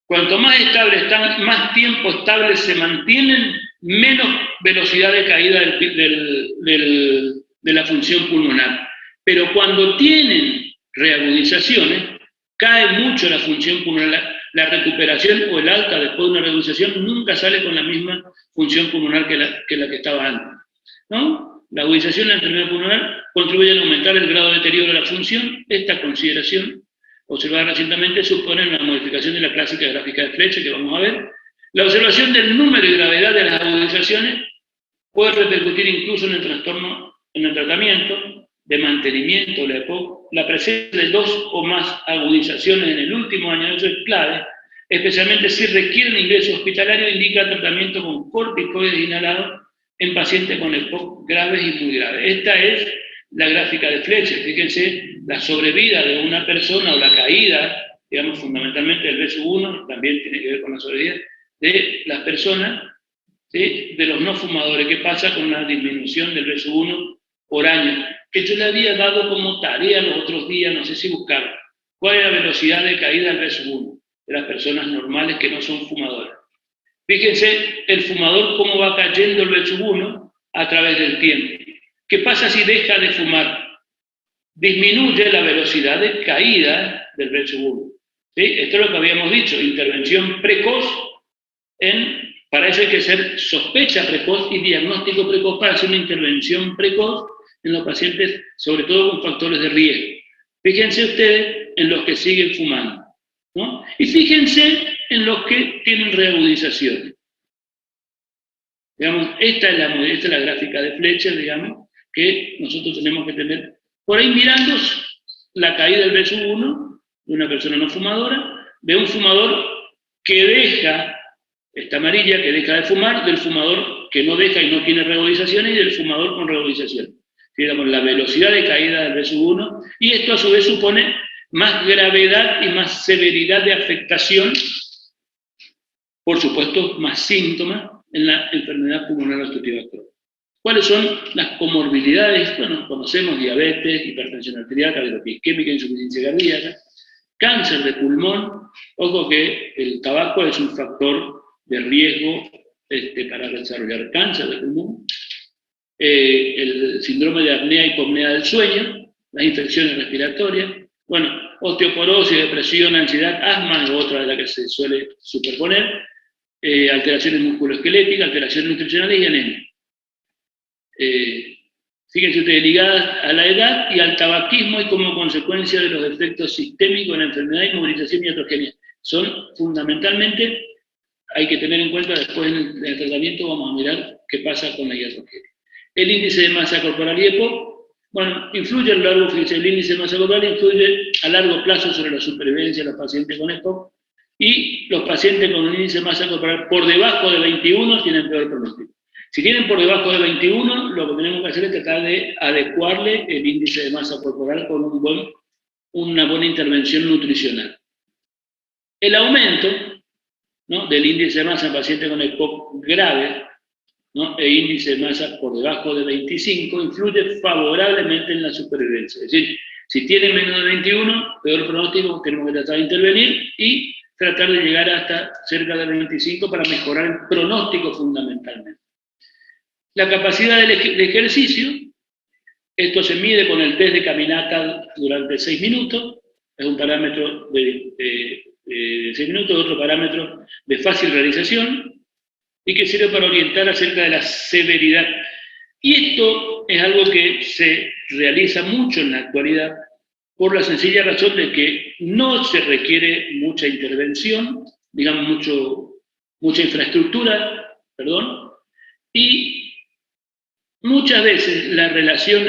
Cuanto más estable están, más tiempo estable se mantienen, menos velocidad de caída de la función pulmonar. Pero cuando tienen reagudizaciones, cae mucho la función pulmonar. La recuperación o el alta después de una reagudización nunca sale con la misma función pulmonar que la que estaba antes, ¿no? La agudización de la enfermedad pulmonar contribuye a aumentar el grado de deterioro de la función. Esta consideración, observada recientemente, supone una modificación de la clásica gráfica de Fletcher que vamos a ver. La observación del número y gravedad de las agudizaciones puede repercutir incluso en el trastorno, en el tratamiento de mantenimiento de la EPOC, la presencia de 2 o más agudizaciones en el último año, eso es clave, especialmente si requieren ingreso hospitalario, indica tratamiento con corticoides inhalados en pacientes con EPOC graves y muy graves. Esta es la gráfica de Fletcher. Fíjense la sobrevida de una persona o la caída, digamos, fundamentalmente del B1, también tiene que ver con la sobrevida de las personas, ¿sí?, de los no fumadores. ¿Qué pasa con la disminución del B1 por año? Que yo le había dado como tarea los otros días, no sé si buscaron, cuál es la velocidad de caída del B1 de las personas normales que no son fumadoras. Fíjense el fumador cómo va cayendo el B1 a través del tiempo. ¿Qué pasa si deja de fumar? Disminuye la velocidad de caída del B1. ¿Sí? Esto es lo que habíamos dicho, intervención precoz, para eso hay que ser sospecha precoz y diagnóstico precoz para hacer una intervención precoz en los pacientes, sobre todo con factores de riesgo. Fíjense ustedes en los que siguen fumando, ¿no? Y fíjense en los que tienen reagudizaciones. Digamos, esta es la gráfica de Fletcher, digamos, que nosotros tenemos que tener por ahí mirando la caída del B1 de una persona no fumadora, de un fumador que deja, esta amarilla, que deja de fumar, del fumador que no deja y no tiene reagudizaciones, y del fumador con reagudizaciones. Digamos, la velocidad de caída del B1, y esto a su vez supone más gravedad y más severidad de afectación, por supuesto, más síntomas en la enfermedad pulmonar obstructiva crónica. ¿Cuáles son las comorbilidades? Bueno, conocemos diabetes, hipertensión arterial, cardiopatía isquémica, insuficiencia cardíaca, cáncer de pulmón. Ojo que el tabaco es un factor de riesgo para desarrollar cáncer de pulmón, el síndrome de apnea y hipopnea del sueño, las infecciones respiratorias, bueno, osteoporosis, depresión, ansiedad, asma es otra de las que se suele superponer, alteraciones musculoesqueléticas, alteraciones nutricionales y anemia. Fíjense ustedes, ligadas a la edad y al tabaquismo y como consecuencia de los efectos sistémicos en la enfermedad, inmovilización y atrogenia. Son fundamentalmente, hay que tener en cuenta, después en el tratamiento vamos a mirar qué pasa con la iatrogenia. El índice de masa corporal y EPOC, bueno, influye a lo largo, fíjense, el índice de masa corporal influye a largo plazo sobre la supervivencia de los pacientes con EPOC, y los pacientes con un índice de masa corporal por debajo de 21 tienen peor pronóstico. Si tienen por debajo de 21, lo que tenemos que hacer es tratar de adecuarle el índice de masa corporal con una buena intervención nutricional. El aumento, ¿no?, del índice de masa en pacientes con EPOC grave, ¿no?, e índice de masa por debajo de 25, influye favorablemente en la supervivencia. Es decir, si tienen menos de 21, peor pronóstico, tenemos que tratar de intervenir y tratar de llegar hasta cerca de 25 para mejorar el pronóstico fundamentalmente. La capacidad de ejercicio, esto se mide con el test de caminata durante 6 minutos, es un parámetro de 6 minutos, otro parámetro de fácil realización, y que sirve para orientar acerca de la severidad. Y esto es algo que se realiza mucho en la actualidad, por la sencilla razón de que no se requiere mucha intervención, digamos mucha infraestructura, y muchas veces la relación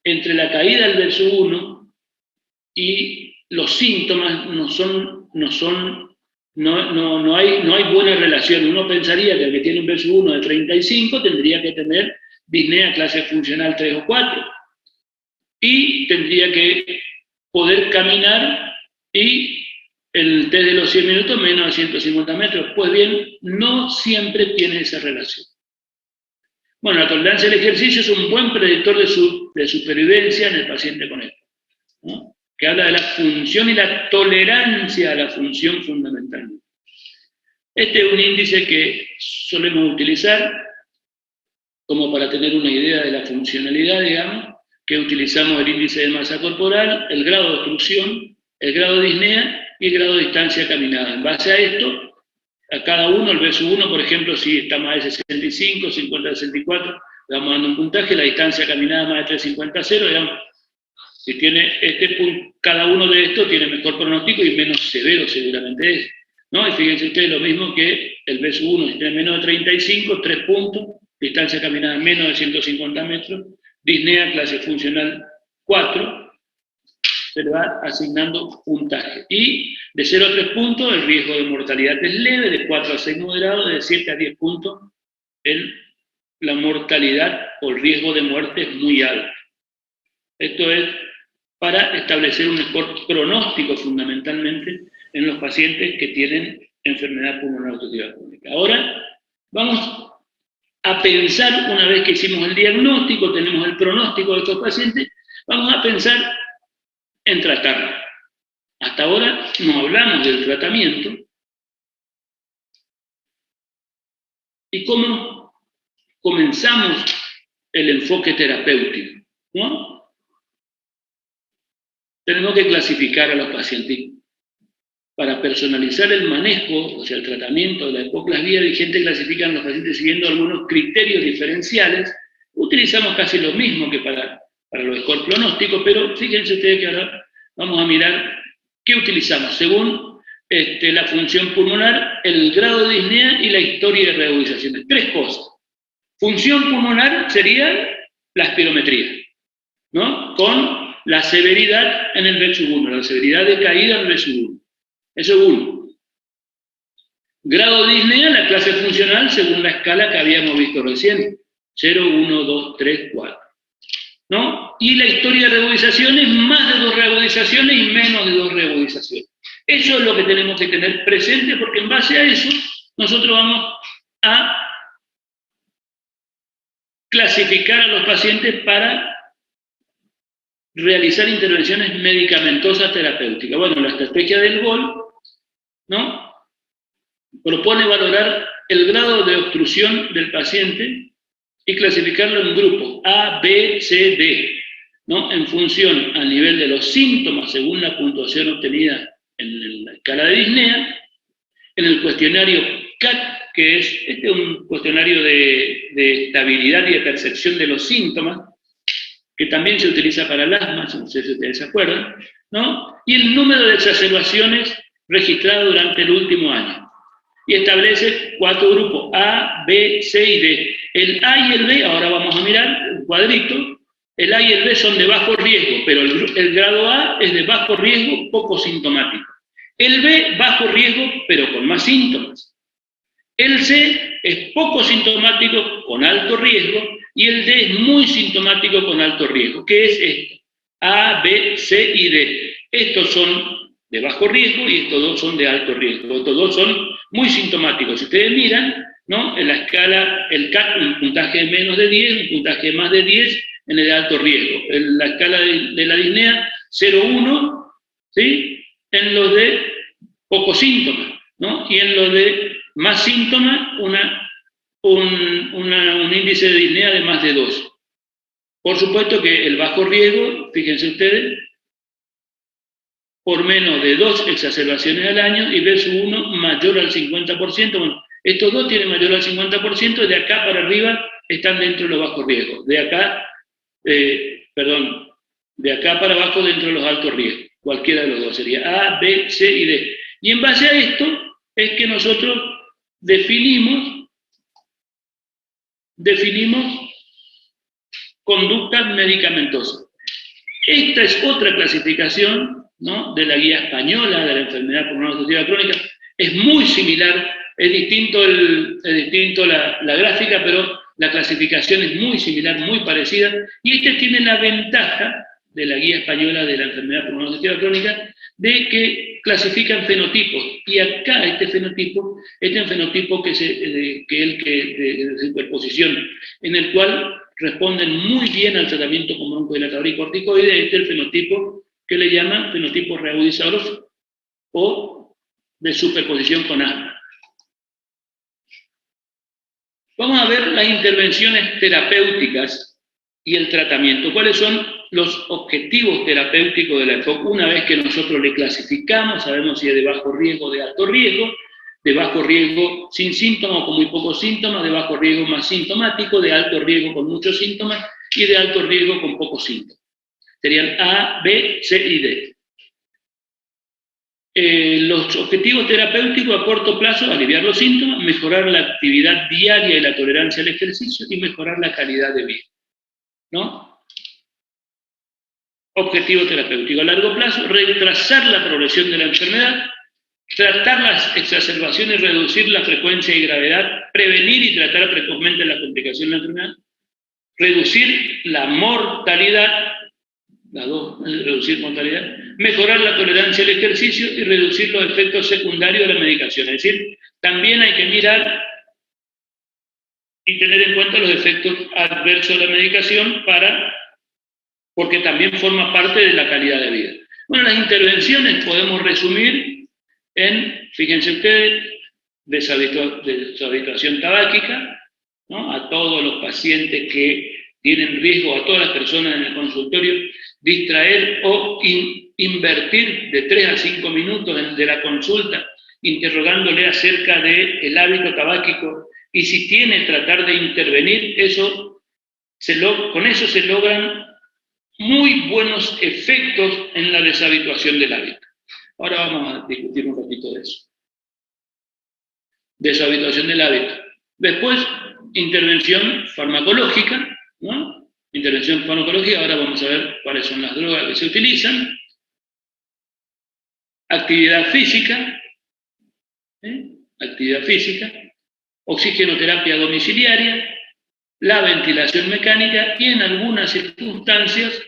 entre la caída del B1 y los síntomas no hay buena relación. Uno pensaría que el que tiene un B1 de 35 tendría que tener disnea clase funcional 3 o 4 y tendría que poder caminar y el test de los 100 minutos menos de 150 metros. Pues bien, no siempre tiene esa relación. Bueno, la tolerancia al ejercicio es un buen predictor de supervivencia en el paciente con esto, ¿no?, que habla de la función y la tolerancia a la función fundamentalmente. Este es un índice que solemos utilizar como para tener una idea de la funcionalidad, digamos, que utilizamos el índice de masa corporal, el grado de obstrucción, el grado de disnea y el grado de distancia caminada. En base a esto, a cada uno, el B1, por ejemplo, si está más de 65, 50, 64, le vamos dando un puntaje, la distancia caminada más de 350, 0, digamos, si tiene cada uno de estos tiene mejor pronóstico y menos severo seguramente es, ¿no? Y fíjense ustedes lo mismo que el B1, si tiene menos de 35, 3 puntos, distancia caminada menos de 150 metros, disnea clase funcional 4, se le va asignando puntaje. Y de 0 a 3 puntos el riesgo de mortalidad es leve, de 4 a 6 moderado, de 7 a 10 puntos la mortalidad o el riesgo de muerte es muy alto. Esto es para establecer un mejor pronóstico fundamentalmente en los pacientes que tienen enfermedad pulmonar obstructiva crónica. Ahora vamos a pensar, una vez que hicimos el diagnóstico, tenemos el pronóstico de estos pacientes, vamos a pensar en tratarlo. Hasta ahora no hablamos del tratamiento y cómo comenzamos el enfoque terapéutico, ¿no? Tenemos que clasificar a los pacientes. Para personalizar el manejo, o sea, el tratamiento de la hipoplasía vigente, clasifican a los pacientes siguiendo algunos criterios diferenciales. Utilizamos casi lo mismo que para los score pronósticos, pero fíjense ustedes que ahora vamos a mirar qué utilizamos según la función pulmonar, el grado de disnea y la historia de reagudizaciones. 3 cosas. Función pulmonar sería la espirometría, ¿no? Con la severidad en el VEC-1, la severidad de caída en el VEC-1. Eso es 1. Grado de disnea, la clase funcional según la escala que habíamos visto recién. 0, 1, 2, 3, 4. ¿No? Y la historia de reagudizaciones, más de 2 reagudizaciones y menos de 2 reagudizaciones. Eso es lo que tenemos que tener presente porque en base a eso nosotros vamos a clasificar a los pacientes para realizar intervenciones medicamentosas terapéuticas. Bueno, la estrategia del GOL, ¿no? Propone valorar el grado de obstrucción del paciente y clasificarlo en grupos A, B, C, D, ¿no? En función a nivel de los síntomas según la puntuación obtenida en la escala de disnea, en el cuestionario CAT, que es un cuestionario de estabilidad y de percepción de los síntomas, que también se utiliza para el asma, no sé si ustedes se acuerdan, ¿no? Y el número de exacerbaciones registradas durante el último año. Y establece 4 grupos, A, B, C y D. El A y el B, ahora vamos a mirar un cuadrito, el A y el B son de bajo riesgo, pero el grado A es de bajo riesgo, poco sintomático. El B, bajo riesgo, pero con más síntomas. El C es poco sintomático, con alto riesgo, y el D es muy sintomático, con alto riesgo. ¿Qué es esto? A, B, C y D. Estos son de bajo riesgo y estos 2 son de alto riesgo. Estos 2 son muy sintomáticos. Si ustedes miran, ¿no? En la escala, el CAT, un puntaje de menos de 10, un puntaje de más de 10 en el de alto riesgo. En la escala de la disnea, 0,1, ¿sí? En los de pocos síntomas, ¿no? Y en los de más síntomas, un índice de disnea de más de 2. Por supuesto que el bajo riesgo, fíjense ustedes, por menos de 2 exacerbaciones al año y versus 1 mayor al 50%. Bueno, estos 2 tienen mayor al 50% y de acá para arriba están dentro de los bajos riesgos. De acá para abajo dentro de los altos riesgos. Cualquiera de los 2 sería A, B, C y D. Y en base a esto es que nosotros definimos conductas medicamentosas. Esta es otra clasificación, ¿no? De la guía española de la enfermedad pulmonar obstructiva crónica. Es muy similar, es distinto la gráfica, pero la clasificación es muy similar, muy parecida, y tiene la ventaja de la guía española de la enfermedad pulmonar obstructiva crónica de que clasifican fenotipos, y acá este fenotipo es un fenotipo que es el de superposición, en el cual responden muy bien al tratamiento con broncodilatador y corticoide. Este es el fenotipo que le llaman fenotipos reagudizadores o de superposición con asma. Vamos a ver las intervenciones terapéuticas y el tratamiento. ¿Cuáles son los objetivos terapéuticos de la EPOC? Una vez que nosotros le clasificamos, sabemos si es de bajo riesgo o de alto riesgo, de bajo riesgo sin síntomas o con muy pocos síntomas, de bajo riesgo más sintomático, de alto riesgo con muchos síntomas y de alto riesgo con pocos síntomas. Serían A, B, C y D. Los objetivos terapéuticos a corto plazo: aliviar los síntomas, mejorar la actividad diaria y la tolerancia al ejercicio y mejorar la calidad de vida, ¿no? objetivo terapéutico. A largo plazo, retrasar la progresión de la enfermedad, tratar las exacerbaciones, reducir la frecuencia y gravedad, prevenir y tratar precozmente la complicación de la enfermedad, reducir la mortalidad, reducir mortalidad, mejorar la tolerancia al ejercicio y reducir los efectos secundarios de la medicación. Es decir, también hay que mirar y tener en cuenta los efectos adversos de la medicación porque también forma parte de la calidad de vida. Bueno, las intervenciones podemos resumir en, fíjense ustedes, deshabituación tabáquica, ¿no? A todos los pacientes que tienen riesgo, a todas las personas en el consultorio, distraer o invertir de 3 a 5 minutos de la consulta, interrogándole acerca del hábito tabáquico, y si tiene, tratar de intervenir, con eso se logran muy buenos efectos en la deshabituación del hábito. Ahora vamos a discutir un poquito de eso. Deshabituación del hábito. Después, intervención farmacológica, ¿no? Intervención farmacológica, ahora vamos a ver cuáles son las drogas que se utilizan. Actividad física, actividad física, oxigenoterapia domiciliaria, la ventilación mecánica y en algunas circunstancias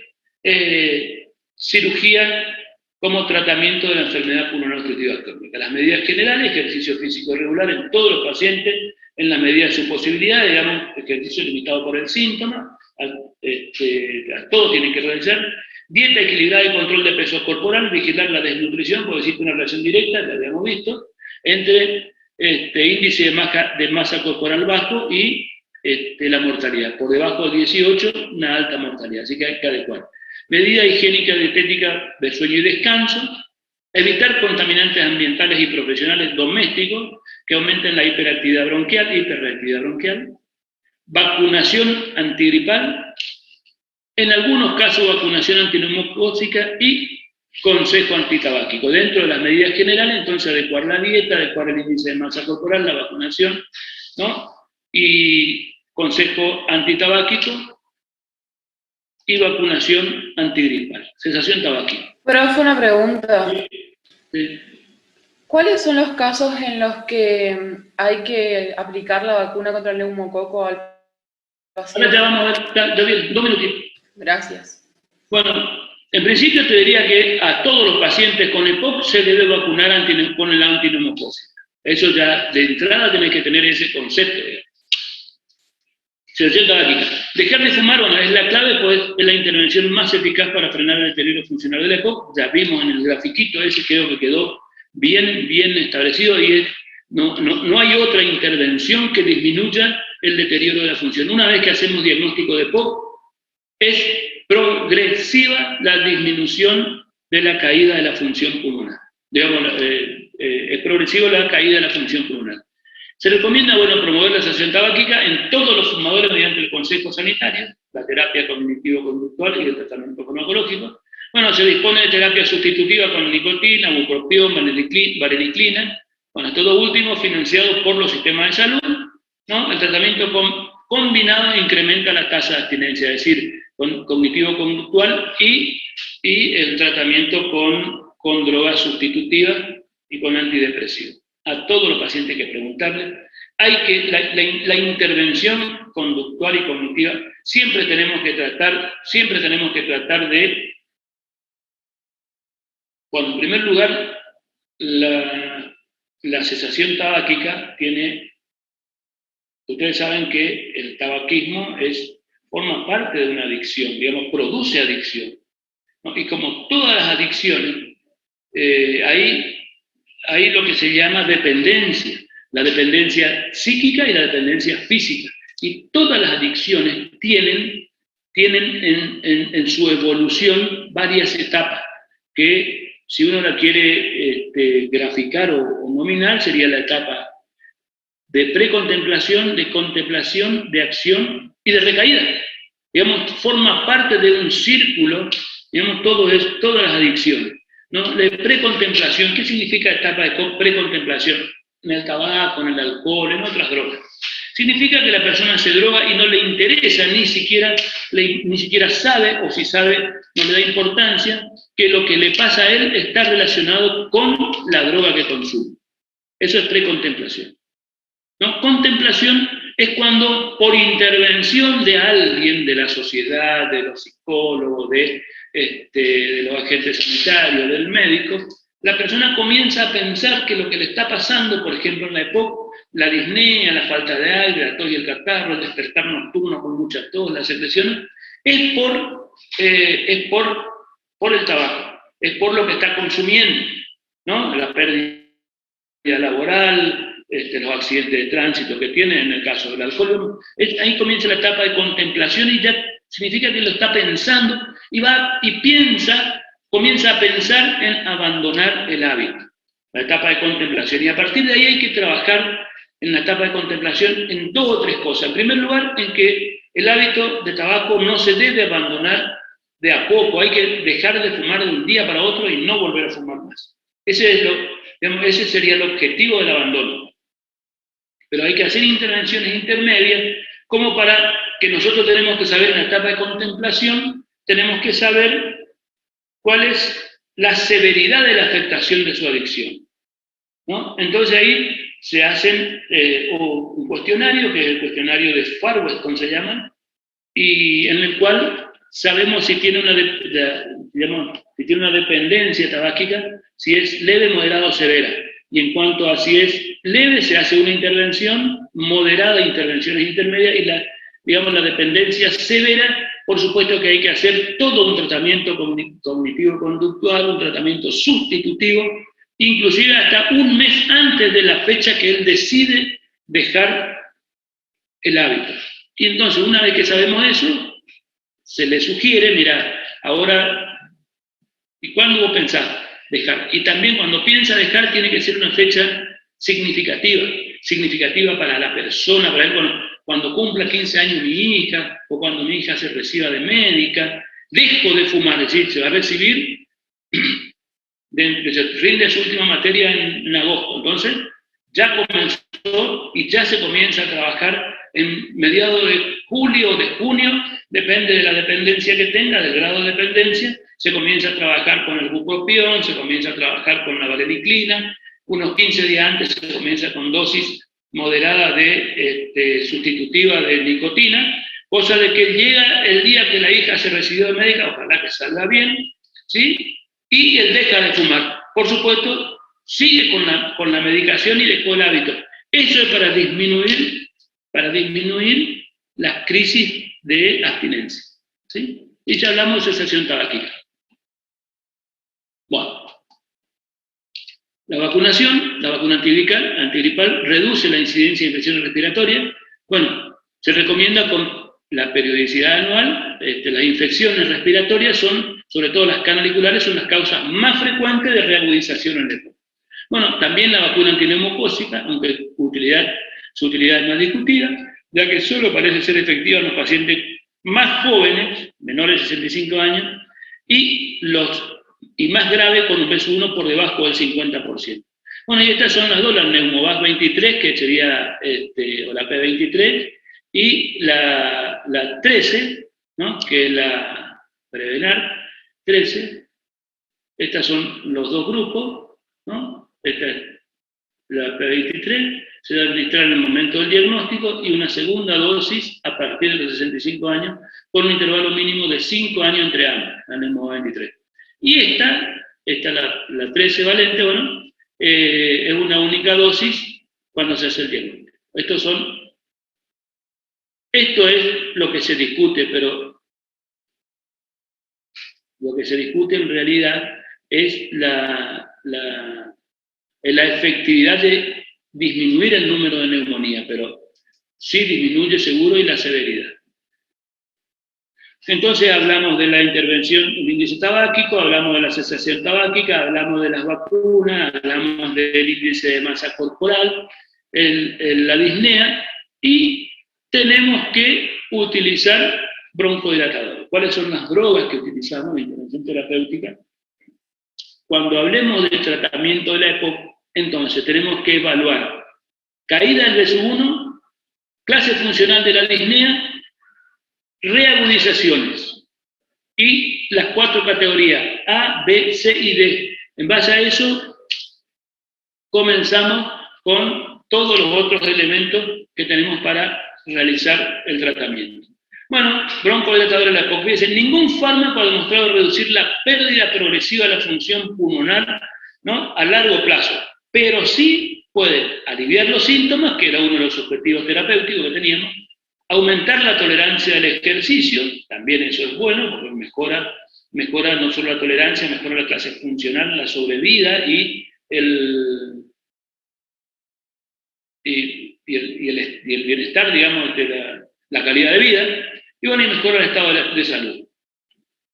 cirugía como tratamiento de la enfermedad pulmonar obstructiva crónica. Las medidas generales, ejercicio físico regular en todos los pacientes, en la medida de su posibilidad, digamos, ejercicio limitado por el síntoma, todos tienen que realizar. Dieta equilibrada y control de peso corporal, vigilar la desnutrición, porque existe una relación directa, ya habíamos visto, entre índice de masa corporal bajo y la mortalidad. Por debajo de 18, una alta mortalidad, así que hay que adecuar. Medida higiénica y dietética de sueño y descanso, evitar contaminantes ambientales y profesionales domésticos que aumenten la hiperactividad bronquial y hiperreactividad bronquial, vacunación antigripal, en algunos casos vacunación antineumocócica y consejo antitabáquico. Dentro de las medidas generales, entonces adecuar la dieta, adecuar el índice de masa corporal, la vacunación, ¿no? Y consejo antitabáquico y vacunación antigripal. Cesación tabáquica. Profe, una pregunta. Sí. ¿Cuáles son los casos en los que hay que aplicar la vacuna contra el neumococo al paciente? Ahora ya vamos a ver, ya bien, 2 minutitos. Gracias. Bueno, en principio te diría que a todos los pacientes con EPOC se debe vacunar con el antineumocócica. Eso ya de entrada tenés que tener ese concepto. Cesación tabáquica. Dejar de fumar, bueno, es la clave, pues es la intervención más eficaz para frenar el deterioro funcional del EPOC. Ya vimos en el grafiquito ese, creo que quedó bien establecido, y no hay otra intervención que disminuya el deterioro de la función. Una vez que hacemos diagnóstico de EPOC, es progresiva la disminución de la caída de la función pulmonar. Digamos, es progresiva la caída de la función pulmonar. Se recomienda, bueno, promover la cesación tabáquica en todos los fumadores mediante el consejo sanitario, la terapia cognitivo-conductual y el tratamiento farmacológico. Bueno, se dispone de terapia sustitutiva con nicotina, bupropión, vareniclina. Bueno, todo último financiado por los sistemas de salud, ¿no? El tratamiento combinado incrementa la tasa de abstinencia, es decir, cognitivo-conductual y el tratamiento con drogas sustitutivas y con antidepresivos. A todos los pacientes hay que preguntarles. La intervención conductual y cognitiva siempre tenemos que tratar de, bueno, en primer lugar, la cesación tabáquica tiene, ustedes saben que el tabaquismo forma parte de una adicción, digamos, produce adicción, ¿no? Y como todas las adicciones, hay lo que se llama dependencia, la dependencia psíquica y la dependencia física. Y todas las adicciones tienen en su evolución varias etapas, que si uno la quiere graficar o nominar, sería la etapa de precontemplación, de contemplación, de acción y de recaída. Digamos, forma parte de un círculo, digamos, todas las adicciones, ¿no? De precontemplación, ¿qué significa etapa de precontemplación? En el tabaco, en el alcohol, en otras drogas. significa que la persona se droga y no le interesa, ni siquiera sabe, o si sabe, no le da importancia, que lo que le pasa a él está relacionado con la droga que consume. Eso es precontemplación, ¿no? Contemplación es cuando, por intervención de alguien, de la sociedad, de los psicólogos, de los agentes sanitarios, del médico, la persona comienza a pensar que lo que le está pasando, por ejemplo, en la EPOC, la disnea, la falta de aire, la tos y el catarro, el despertar nocturno con mucha tos, las secreciones, es por el tabaco, es por lo que está consumiendo, ¿no? La pérdida laboral, los accidentes de tránsito que tiene, en el caso del alcohol, ahí comienza la etapa de contemplación y ya significa que lo está pensando y comienza a pensar en abandonar el hábito, la etapa de contemplación. Y a partir de ahí hay que trabajar en la etapa de contemplación en 2 o 3 cosas. En primer lugar, en que el hábito de tabaco no se debe abandonar de a poco, hay que dejar de fumar de un día para otro y no volver a fumar más. Ese sería el objetivo del abandono. Pero hay que hacer intervenciones intermedias, como para que nosotros tenemos que saber en la etapa de contemplación, tenemos que saber cuál es la severidad de la afectación de su adicción, ¿no? Entonces ahí se hacen un cuestionario, que es el cuestionario de Farweston se llama, y en el cual sabemos si tiene una dependencia tabáquica, si es leve, moderada o severa. Y en cuanto a si es leve, se hace una intervención, moderada, intervenciones intermedias, y la dependencia severa, por supuesto que hay que hacer todo un tratamiento cognitivo-conductual, un tratamiento sustitutivo, inclusive hasta un mes antes de la fecha que él decide dejar el hábito. Y entonces, una vez que sabemos eso, se le sugiere, mira, ahora, ¿y cuándo vos pensás dejar? Y también cuando piensa dejar, tiene que ser una fecha significativa para la persona, para él, cuando cumpla 15 años mi hija, o cuando mi hija se reciba de médica, dejo de fumar, es decir, se va a recibir, se rinde su última materia en agosto, entonces ya comenzó y ya se comienza a trabajar en mediados de julio o de junio, depende de la dependencia que tenga, del grado de dependencia, se comienza a trabajar con el bupropión, se comienza a trabajar con la vareniclina, unos 15 días antes se comienza con dosis moderada de sustitutiva de nicotina, cosa de que llega el día que la hija se recibió de médica, ojalá que salga bien, ¿sí? Y él deja de fumar. Por supuesto, sigue con la medicación y dejó el hábito. Eso es para disminuir las crisis de abstinencia, ¿sí? Y ya hablamos de cesación tabáquica. Bueno, la vacunación, la vacuna antigripal reduce la incidencia de infecciones respiratorias. Bueno, se recomienda con la periodicidad anual. Las infecciones respiratorias son, sobre todo las canaliculares, son las causas más frecuentes de reagudización en el EPOC. Bueno, también la vacuna antineumocócica, aunque su utilidad es más discutida, ya que solo parece ser efectiva en los pacientes más jóvenes, menores de 65 años, y más graves con un PSU1 por debajo del 50%. Bueno, y estas son las dos, la Pneumovax 23, que sería, o la P23, y la 13, ¿no? Que es la Prevenar 13. Estos son los dos grupos, ¿no? Esta es la P23, se debe administrar en el momento del diagnóstico, y una segunda dosis a partir de los 65 años, con un intervalo mínimo de 5 años entre ambas, la Pneumovax 23. Y la 13 valente, bueno, es una única dosis cuando se hace el diagnóstico. Esto es lo que se discute, pero lo que se discute en realidad es la efectividad de disminuir el número de neumonía, pero sí disminuye seguro y la severidad. Entonces hablamos de la intervención del índice tabáquico, hablamos de la cesación tabáquica, hablamos de las vacunas, hablamos del índice de masa corporal, la disnea, y tenemos que utilizar broncodilatadores. ¿Cuáles son las drogas que utilizamos en intervención terapéutica? Cuando hablemos del tratamiento de la EPOC, entonces tenemos que evaluar caída del BSU1, Clase funcional de la disnea, reagudizaciones. Y las 4 categorías, A, B, C y D. En base a eso, comenzamos con todos los otros elementos que tenemos para realizar el tratamiento. Bueno, broncodilatador de la EPOC. Fíjense, ningún fármaco ha demostrado reducir la pérdida progresiva de la función pulmonar, ¿no?, a largo plazo, pero sí puede aliviar los síntomas, que era uno de los objetivos terapéuticos que teníamos, aumentar la tolerancia del ejercicio, también eso es bueno, porque mejora no solo la tolerancia, mejora la clase funcional, la sobrevida y el bienestar, digamos, de la calidad de vida, y bueno, y mejora el estado de salud,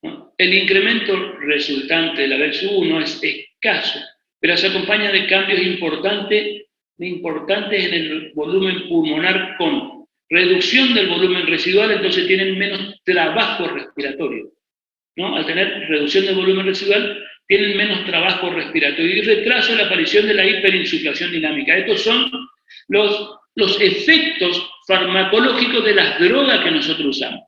¿no? El incremento resultante de la VEX1 es escaso, pero se acompaña de cambios importantes en el volumen pulmonar con reducción del volumen residual, entonces tienen menos trabajo respiratorio, ¿no? Al tener reducción del volumen residual, tienen menos trabajo respiratorio y retraso en la aparición de la hiperinsuflación dinámica. Estos son los efectos farmacológicos de las drogas que nosotros usamos,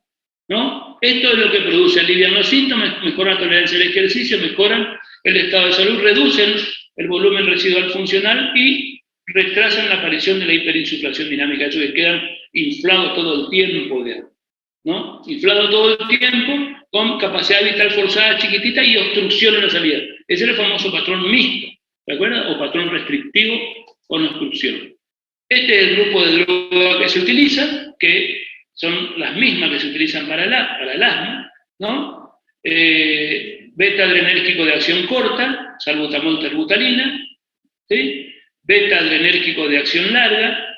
¿no? Esto es lo que produce, alivian los síntomas, mejoran la tolerancia al ejercicio, mejoran el estado de salud, reducen el volumen residual funcional y retrasan la aparición de la hiperinsuflación dinámica, eso que quedan inflados todo el tiempo, ¿no? Inflado todo el tiempo, con capacidad vital forzada chiquitita y obstrucción en la salida. Ese es el famoso patrón mixto, ¿de acuerdo? O patrón restrictivo con obstrucción. Este es el grupo de drogas que se utiliza, que son las mismas que se utilizan para el asma, ¿no? Beta-adrenérgico de acción corta, salbutamol, terbutalina, ¿sí? Beta-adrenérgico de acción larga,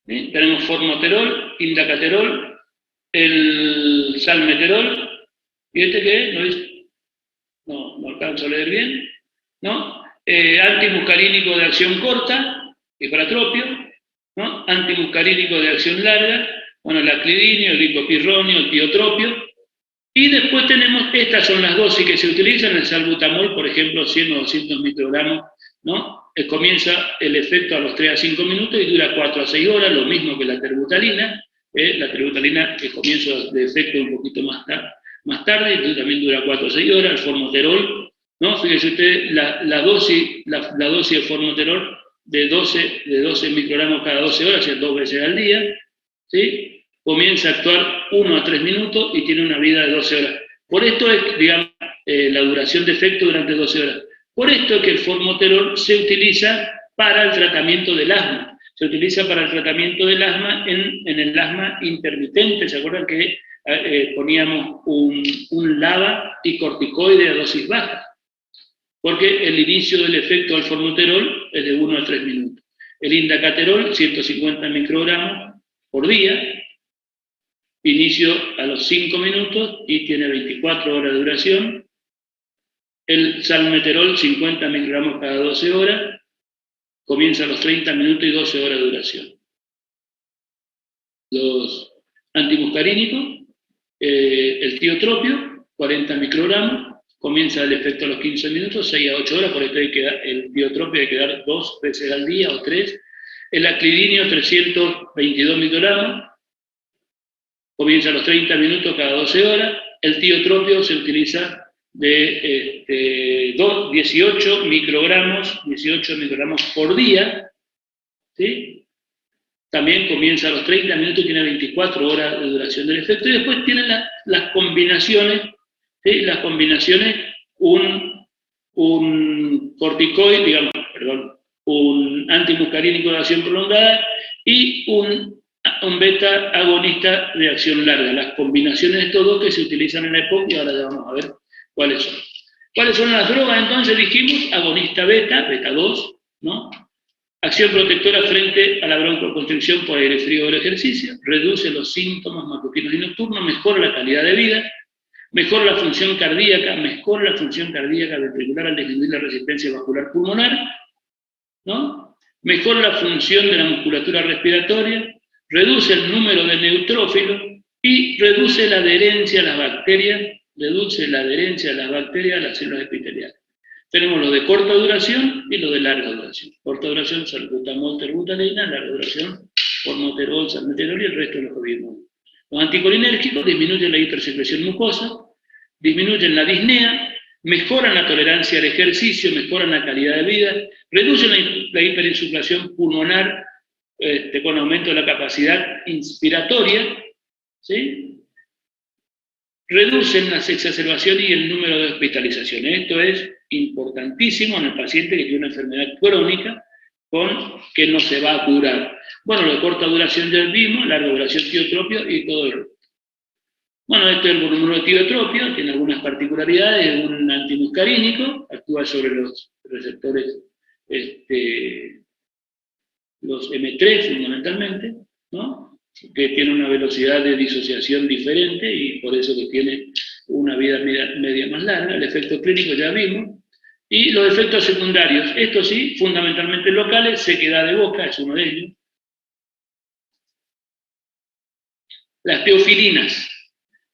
¿sí? Tenemos formoterol, indacaterol, el salmeterol, ¿y este qué es? ¿Lo dice? No alcanzo a leer bien, ¿no? Antimuscarínico de acción corta, ifratropio, ¿no? Antimuscarínico de acción larga, bueno, el aclidinio, el glipopirronio, el tiotropio, y después tenemos, estas son las dosis que se utilizan, el salbutamol, por ejemplo, 100 o 200 microgramos, ¿no? Comienza el efecto a los 3 a 5 minutos y dura 4 a 6 horas, lo mismo que la terbutalina, la terbutalina que comienza de efecto un poquito más tarde, y también dura 4 a 6 horas, el formoterol, ¿no? Fíjense ustedes, la dosis de formoterol de 12 microgramos cada 12 horas, o sea, 2 veces al día, ¿sí? Comienza a actuar 1 a 3 minutos y tiene una vida de 12 horas. Por esto es, digamos, la duración de efecto durante 12 horas. Por esto es que el formoterol se utiliza para el tratamiento del asma. Se utiliza para el tratamiento del asma en el asma intermitente. ¿Se acuerdan que poníamos un LABA y corticoide a dosis baja? Porque el inicio del efecto del formoterol es de 1 a 3 minutos. El indacaterol, 150 microgramos por día, inicio a los 5 minutos y tiene 24 horas de duración. El salmeterol, 50 microgramos cada 12 horas, comienza a los 30 minutos y 12 horas de duración. Los antimuscarínicos, el tiotropio, 40 microgramos, comienza el efecto a los 15 minutos, 6 a 8 horas, por esto el tiotropio hay que dar 2 veces al día o 3. El aclidinio, 322 microgramos, comienza a los 30 minutos cada 12 horas. El tiotropio se utiliza de 18 microgramos por día, ¿sí? También comienza a los 30 minutos y tiene 24 horas de duración del efecto. Y después tienen las combinaciones, ¿sí? Las combinaciones, un corticoide, digamos, perdón, un antimuscarínico de acción prolongada y un beta agonista de acción larga. Las combinaciones de estos dos que se utilizan en la EPOC, y ahora ya vamos a ver cuáles son. ¿Cuáles son las drogas? Entonces dijimos, agonista beta 2, ¿no? Acción protectora frente a la broncoconstricción por aire frío del ejercicio, reduce los síntomas matutinos y nocturnos, mejora la calidad de vida, mejora la función cardíaca ventricular al disminuir la resistencia vascular pulmonar, ¿no? Mejora la función de la musculatura respiratoria, reduce el número de neutrófilos y reduce la adherencia a las bacterias, a las células epiteliales. Tenemos los de corta duración y los de larga duración. Corta duración, salbutamol, terbutalina, larga duración, formoterol, salmeterol y el resto de los ovirmones. Los anticolinérgicos disminuyen la hipersecreción mucosa, disminuyen la disnea, mejoran la tolerancia al ejercicio, mejoran la calidad de vida, reducen la hiperinsuflación pulmonar con aumento de la capacidad inspiratoria, ¿sí? Reducen las exacerbaciones y el número de hospitalizaciones. Esto es importantísimo en el paciente que tiene una enfermedad crónica que no se va a curar. Bueno, lo de corta duración ya vimos, larga duración tiotropio y todo el resto. Bueno, este es el bromuro tiotropio, tiene algunas particularidades, es un antimuscarínico, actúa sobre los receptores, los M3 fundamentalmente, ¿no? Que tiene una velocidad de disociación diferente y por eso que tiene una vida media más larga. El efecto clínico ya vimos. Y los efectos secundarios, estos sí, fundamentalmente locales, sequedad de boca es uno de ellos. Las teofilinas,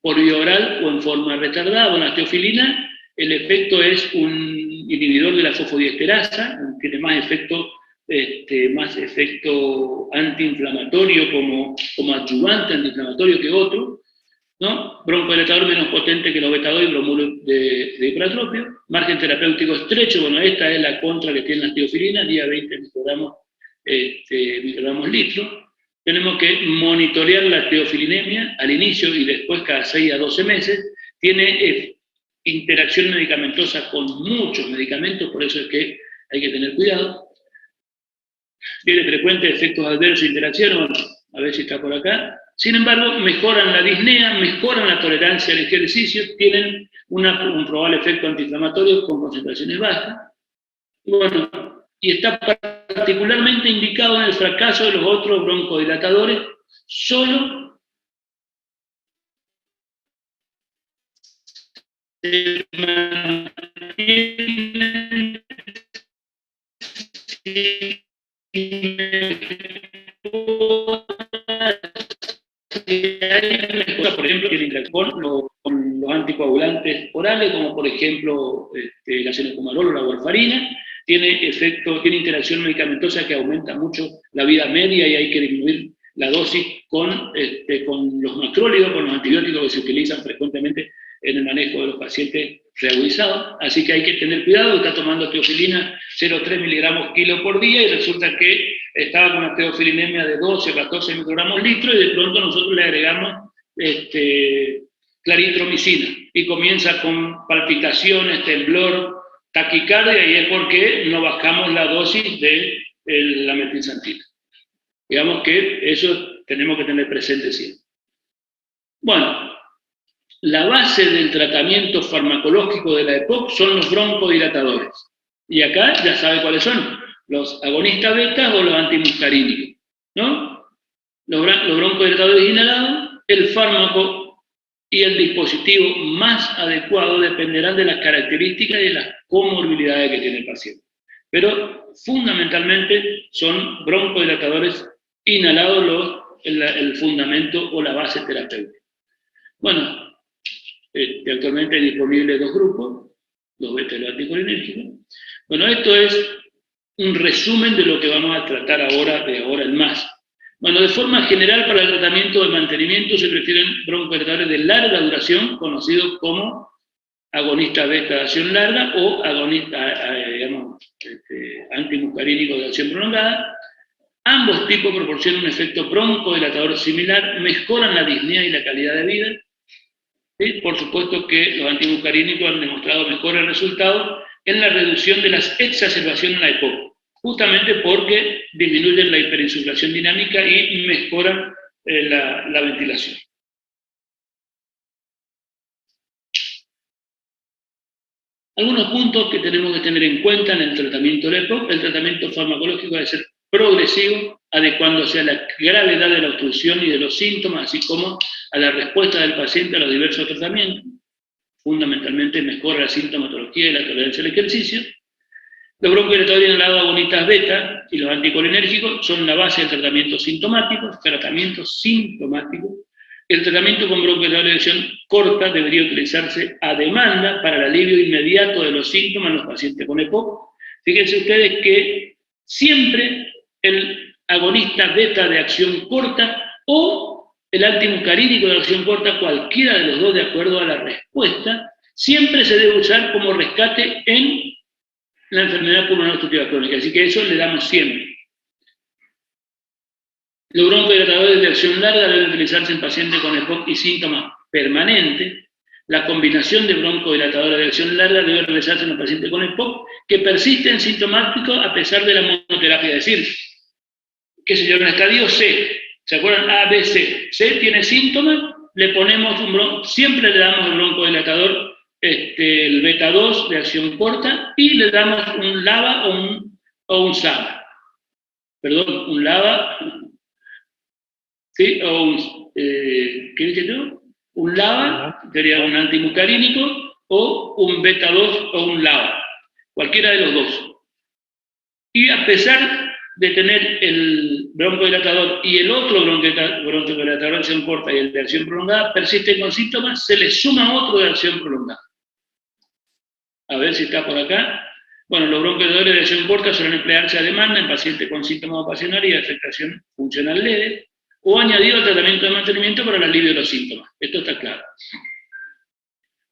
por vía oral o en forma retardada. Bueno, la teofilina, el efecto es un inhibidor de la fosfodiesterasa, tiene más efecto antiinflamatorio como adyuvante antiinflamatorio que otro, ¿no? Broncodilatador menos potente que los beta-2 y bromuro de hipertropio. Margen terapéutico estrecho, bueno, esta es la contra que tiene la teofilina, día 20 microgramos litro. Tenemos que monitorear la teofilinemia al inicio y después cada 6 a 12 meses. Tiene interacción medicamentosa con muchos medicamentos, por eso es que hay que tener cuidado. Tiene frecuentes efectos adversos de interacción, bueno, a ver si está por acá. Sin embargo, mejoran la disnea, mejoran la tolerancia al ejercicio, tienen un probable efecto antiinflamatorio con concentraciones bajas. Bueno, y está particularmente indicado en el fracaso de los otros broncodilatadores, solo se mantiene por ejemplo, tiene interacción con los anticoagulantes orales, como por ejemplo la cenocomalol o la warfarina. Tiene interacción medicamentosa que aumenta mucho la vida media y hay que disminuir la dosis con los macrólidos, con los antibióticos que se utilizan frecuentemente en el manejo de los pacientes reagudizados. Así que hay que tener cuidado, está tomando teofilina 0,3 miligramos kilo por día y resulta que estaba con una teofilinemia de 12 a 14 microgramos litro y de pronto nosotros le agregamos claritromicina y comienza con palpitaciones, temblor, taquicardia, y es porque no bajamos la dosis de la metilxantina. Digamos que eso tenemos que tener presente siempre. Bueno, la base del tratamiento farmacológico de la EPOC son los broncodilatadores. Y acá ya sabe cuáles son, los agonistas beta o los antimuscarínicos, ¿no? Los broncodilatadores inhalados, el fármaco y el dispositivo más adecuado dependerán de las características y de las comorbilidades que tiene el paciente. Pero fundamentalmente son broncodilatadores inhalados el fundamento o la base terapéutica. Bueno, actualmente hay disponibles 2 grupos, los beta y los anticolinérgicos. Bueno, esto es un resumen de lo que vamos a tratar ahora, de ahora en más. Bueno, de forma general, para el tratamiento de mantenimiento se prefieren broncodilatadores de larga duración, conocidos como agonistas beta de acción larga o antimuscarínicos de acción prolongada. Ambos tipos proporcionan un efecto broncodilatador similar, mejoran la disnea y la calidad de vida. ¿Sí? Por supuesto que los antimuscarínicos han demostrado mejores resultados en la reducción de las exacerbaciones en la EPOC, justamente porque disminuyen la hiperinsuflación dinámica y mejoran la ventilación. Algunos puntos que tenemos que tener en cuenta en el tratamiento de la EPOC: el tratamiento farmacológico debe ser progresivo, adecuándose a la gravedad de la obstrucción y de los síntomas, así como a la respuesta del paciente a los diversos tratamientos. Fundamentalmente mejora la sintomatología y la tolerancia al ejercicio. Los broncodilatadores inhalados agonistas beta y los anticolinérgicos son la base del tratamiento sintomático. El tratamiento con broncodilatadores de acción corta debería utilizarse a demanda para el alivio inmediato de los síntomas en los pacientes con EPOC. Fíjense ustedes que siempre el agonista beta de acción corta o el antimucarínico de acción corta, cualquiera de los dos de acuerdo a la respuesta, siempre se debe usar como rescate en la enfermedad pulmonar obstructiva crónica. Así que eso le damos siempre. Los broncodilatadores de acción larga deben utilizarse en pacientes con EPOC y síntomas permanentes. La combinación de broncodilatadores de acción larga debe realizarse en los pacientes con EPOC que persisten sintomáticos a pesar de la monoterapia. Es decir, qué sé yo, en el estadio C, ¿se acuerdan? A, B, C. C tiene síntomas, le ponemos siempre le damos el broncodilatador, el beta 2 de acción corta, y le damos un LABA o un SABA. Perdón, un LABA, ¿sí? O un, ¿qué dije yo? Un LABA, sería un antimucarínico, o un beta 2 o un LABA. Cualquiera de los dos. Y a pesar de tener el broncodilatador y el otro broncodilatador de acción corta y el de acción prolongada, persisten con síntomas, se les suma otro de acción prolongada. A ver si está por acá. Bueno, los broncodilatadores de acción corta suelen emplearse a demanda en pacientes con síntomas ocupacionales y afectación funcional leve, o añadido al tratamiento de mantenimiento para el alivio de los síntomas. Esto está claro.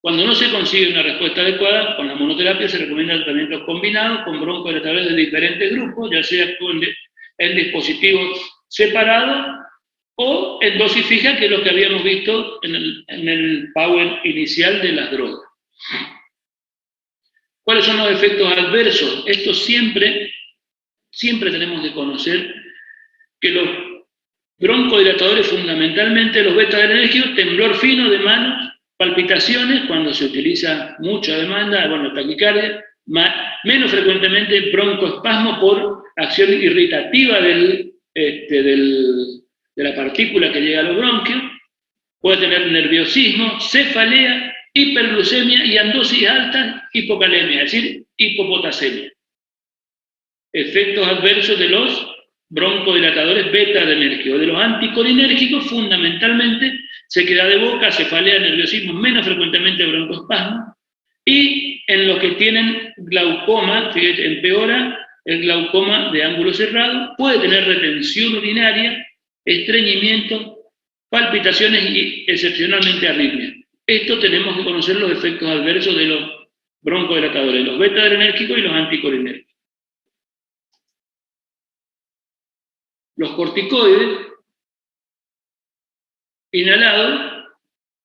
Cuando no se consigue una respuesta adecuada, con la monoterapia se recomienda tratamientos combinados con broncodilatadores de diferentes grupos, ya sea en dispositivos separados o en dosis fija, que es lo que habíamos visto en el power inicial de las drogas. ¿Cuáles son los efectos adversos? Esto siempre tenemos que conocer que los broncodilatadores, fundamentalmente los beta-adrenérgicos, temblor fino de manos, palpitaciones cuando se utiliza mucha demanda, bueno, taquicardia, menos frecuentemente broncoespasmo por acción irritativa de la partícula que llega a los bronquios, puede tener nerviosismo, cefalea, hiperglucemia y en dosis altas hipocalemia, es decir, hipopotasemia. Efectos adversos de los broncodilatadores beta-adrenérgicos. De los anticolinérgicos, fundamentalmente, sequedad de boca, cefalea, nerviosismo, menos frecuentemente broncoespasmo, y en los que tienen glaucoma, fíjate, empeora el glaucoma de ángulo cerrado, puede tener retención urinaria, estreñimiento, palpitaciones y excepcionalmente arritmia. Esto tenemos que conocer los efectos adversos de los broncodilatadores, los beta-adrenérgicos y los anticolinérgicos. Los corticoides inhalados,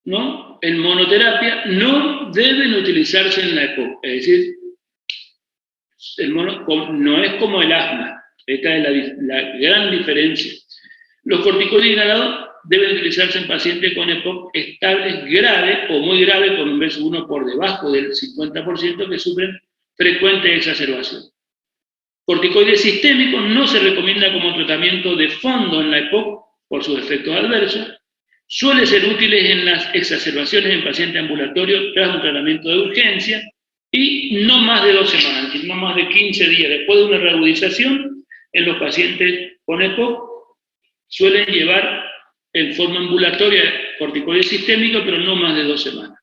¿no?, en monoterapia, no deben utilizarse en la EPOC. Es decir, no es como el asma. Esta es la gran diferencia. Los corticoides inhalados deben utilizarse en pacientes con EPOC estables grave o muy grave, con un BES1 por debajo del 50%, que sufren frecuente exacerbación. Corticoides sistémicos no se recomienda como tratamiento de fondo en la EPOC por sus efectos adversos. Suele ser útiles en las exacerbaciones en pacientes ambulatorios tras un tratamiento de urgencia y no más de 2 semanas, no más de 15 días. Después de una reagudización, en los pacientes con EPOC suelen llevar en forma ambulatoria corticoides sistémicos, pero no más de 2 semanas.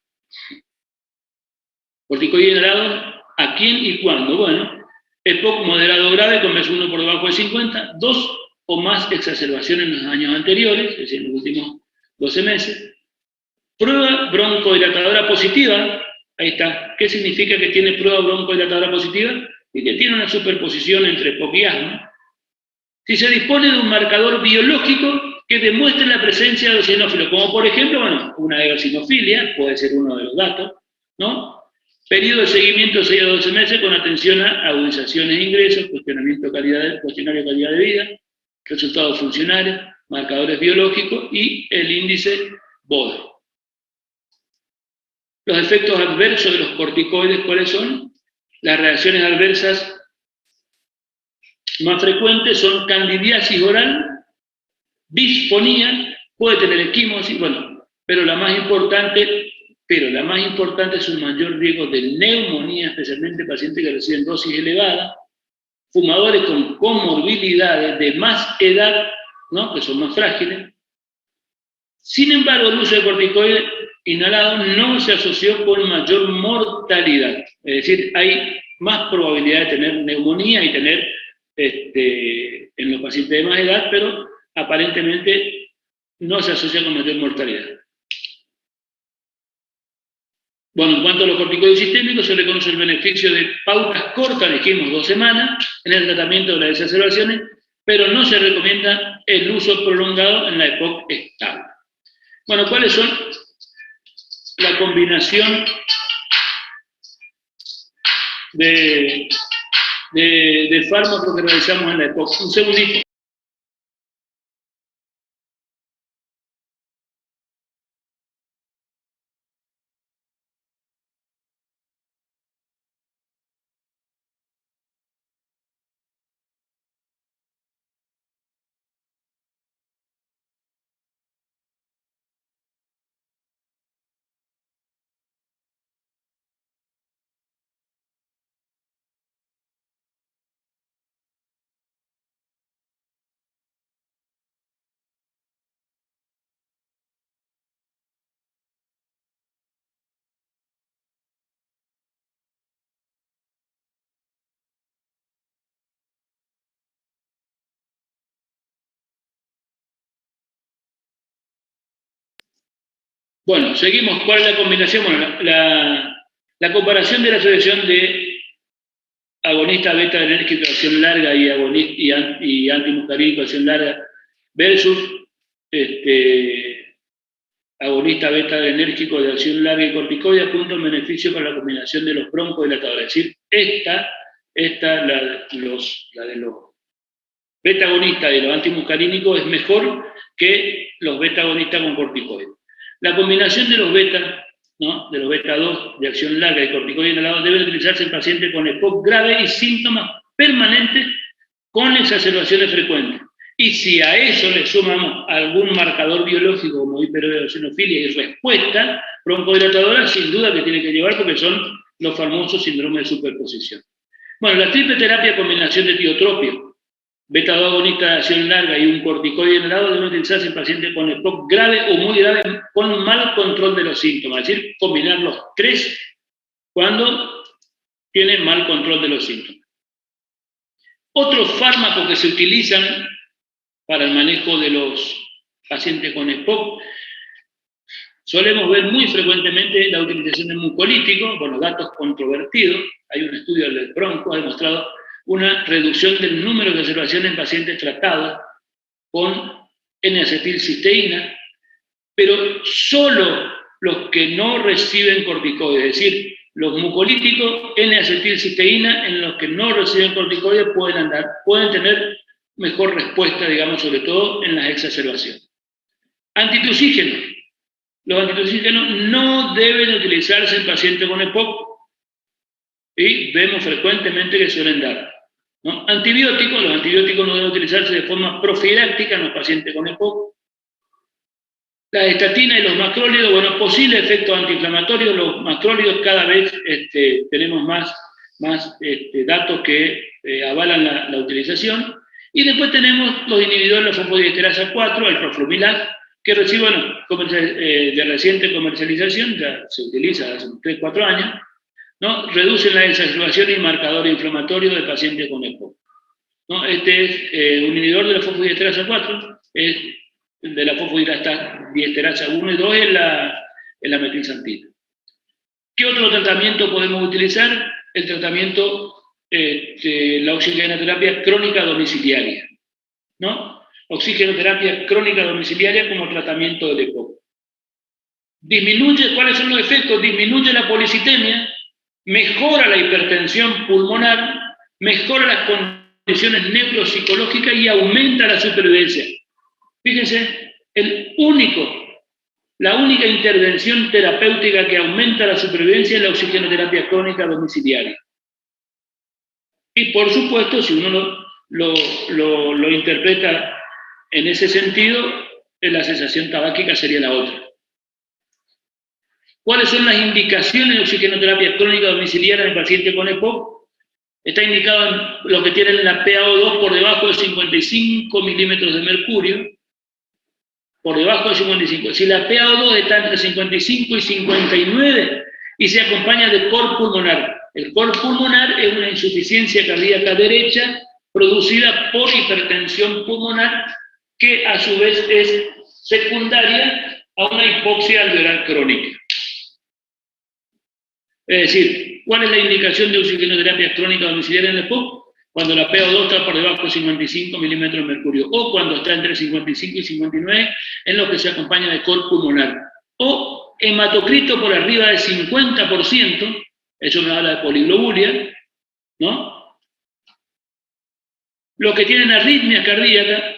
Corticoides inhalados, ¿a quién y cuándo? Bueno, EPOC moderado grave con BES1 por debajo de 50, 2 o más exacerbaciones en los años anteriores, es decir, en los últimos 12 meses. Prueba broncodilatadora positiva, ahí está. ¿Qué significa que tiene prueba broncodilatadora positiva? Y que tiene una superposición entre EPOC y asma. Si se dispone de un marcador biológico que demuestre la presencia de eosinófilos, como por ejemplo, bueno, una eosinofilia, puede ser uno de los datos, ¿no? Periodo de seguimiento 6 a 12 meses con atención a agudizaciones e ingresos, cuestionario de calidad de vida, resultados funcionales, marcadores biológicos y el índice BODE. Los efectos adversos de los corticoides, ¿cuáles son? Las reacciones adversas más frecuentes son candidiasis oral, disfonía, puede tener equimosis, bueno, pero la más importante es un mayor riesgo de neumonía, especialmente pacientes que reciben dosis elevadas, fumadores con comorbilidades de más edad, ¿no?, que son más frágiles. Sin embargo, el uso de corticoides inhalados no se asoció con mayor mortalidad. Es decir, hay más probabilidad de tener neumonía y tener en los pacientes de más edad, pero aparentemente no se asocia con mayor mortalidad. Bueno, en cuanto a los corticoides sistémicos, se reconoce el beneficio de pautas cortas, dijimos 2 semanas, en el tratamiento de las exacerbaciones, pero no se recomienda el uso prolongado en la EPOC estable. Bueno, ¿cuáles son la combinación de fármacos que realizamos en la EPOC? Un segundito. Bueno, seguimos. ¿Cuál es la combinación? Bueno, la comparación de la asociación de agonista beta-adrenérgico de acción larga y antimuscarínico de acción larga versus agonista beta-adrenérgico de acción larga y corticoide apunta un beneficio para la combinación de los broncodilatadores. Es decir, la de los beta-agonistas y los antimuscarínicos es mejor que los beta-agonistas con corticoides. La combinación de los beta, ¿no?, de los beta-2 de acción larga y corticoide inhalado debe utilizarse en pacientes con EPOC grave y síntomas permanentes con exacerbaciones frecuentes. Y si a eso le sumamos algún marcador biológico como hipereosinofilia y respuesta broncodilatadora, sin duda que tiene que llevar porque son los famosos síndromes de superposición. Bueno, la triple terapia combinación de tiotropio, beta-2 agonista de acción larga y un corticoide inhalado deben utilizarse en pacientes con EPOC grave o muy grave con mal control de los síntomas, es decir, combinar los 3 cuando tienen mal control de los síntomas. Otros fármacos que se utilizan para el manejo de los pacientes con EPOC, solemos ver muy frecuentemente la utilización de mucolíticos, por los datos controvertidos. Hay un estudio del Bronco que ha demostrado una reducción del número de observaciones en pacientes tratados con N-acetilcisteína, pero solo los que no reciben corticoides, es decir, los mucolíticos N-acetilcisteína en los que no reciben corticoides pueden tener mejor respuesta, digamos, sobre todo en las exacerbaciones. Antitusígenos. Los antitusígenos no deben utilizarse en pacientes con EPOC y vemos frecuentemente que suelen dar, ¿no? Antibióticos. Los antibióticos no deben utilizarse de forma profiláctica en los pacientes con EPOC. La estatina y los macrólidos, bueno, posible efecto antiinflamatorio. Los macrólidos cada vez tenemos más datos que avalan la utilización. Y después tenemos los inhibidores de la fosfodiesterasa 4, el proflumilac, que recibe, de reciente comercialización, ya se utiliza hace 3-4 años, ¿no? Reducen la exacerbación y marcador inflamatorio de pacientes con EPOC, ¿no? Este es un inhibidor de la fosfodiesterasa 4, es de la fosfodiesterasa 1 y 2 es la metilxantina. ¿Qué otro tratamiento podemos utilizar? El tratamiento, la oxigenoterapia crónica domiciliaria, ¿no? Oxigenoterapia crónica domiciliaria como tratamiento del EPOC. Disminuye, ¿cuáles son los efectos? Disminuye la policitemia, mejora la hipertensión pulmonar, mejora las condiciones neuropsicológicas y aumenta la supervivencia. Fíjense, la única intervención terapéutica que aumenta la supervivencia es la oxigenoterapia crónica domiciliaria. Y por supuesto, si uno lo interpreta en ese sentido, la cesación tabáquica sería la otra. ¿Cuáles son las indicaciones de oxigenoterapia crónica domiciliaria en pacientes con EPOC? Está indicado en los que tienen la PaO2 por debajo de 55 milímetros de mercurio, por debajo de 55. Si la PaO2 está entre 55 y 59 y se acompaña de cor pulmonar. El cor pulmonar es una insuficiencia cardíaca derecha producida por hipertensión pulmonar, que a su vez es secundaria a una hipoxia alveolar crónica. Es decir, ¿cuál es la indicación de oxigenoterapia crónica domiciliaria en el EPOC? Cuando la PO2 está por debajo de 55 milímetros de mercurio, o cuando está entre 55 y 59, en lo que se acompaña de cor pulmonar, o hematocrito por arriba del 50%, eso me habla de poliglobulia, ¿no? Los que tienen arritmia cardíaca,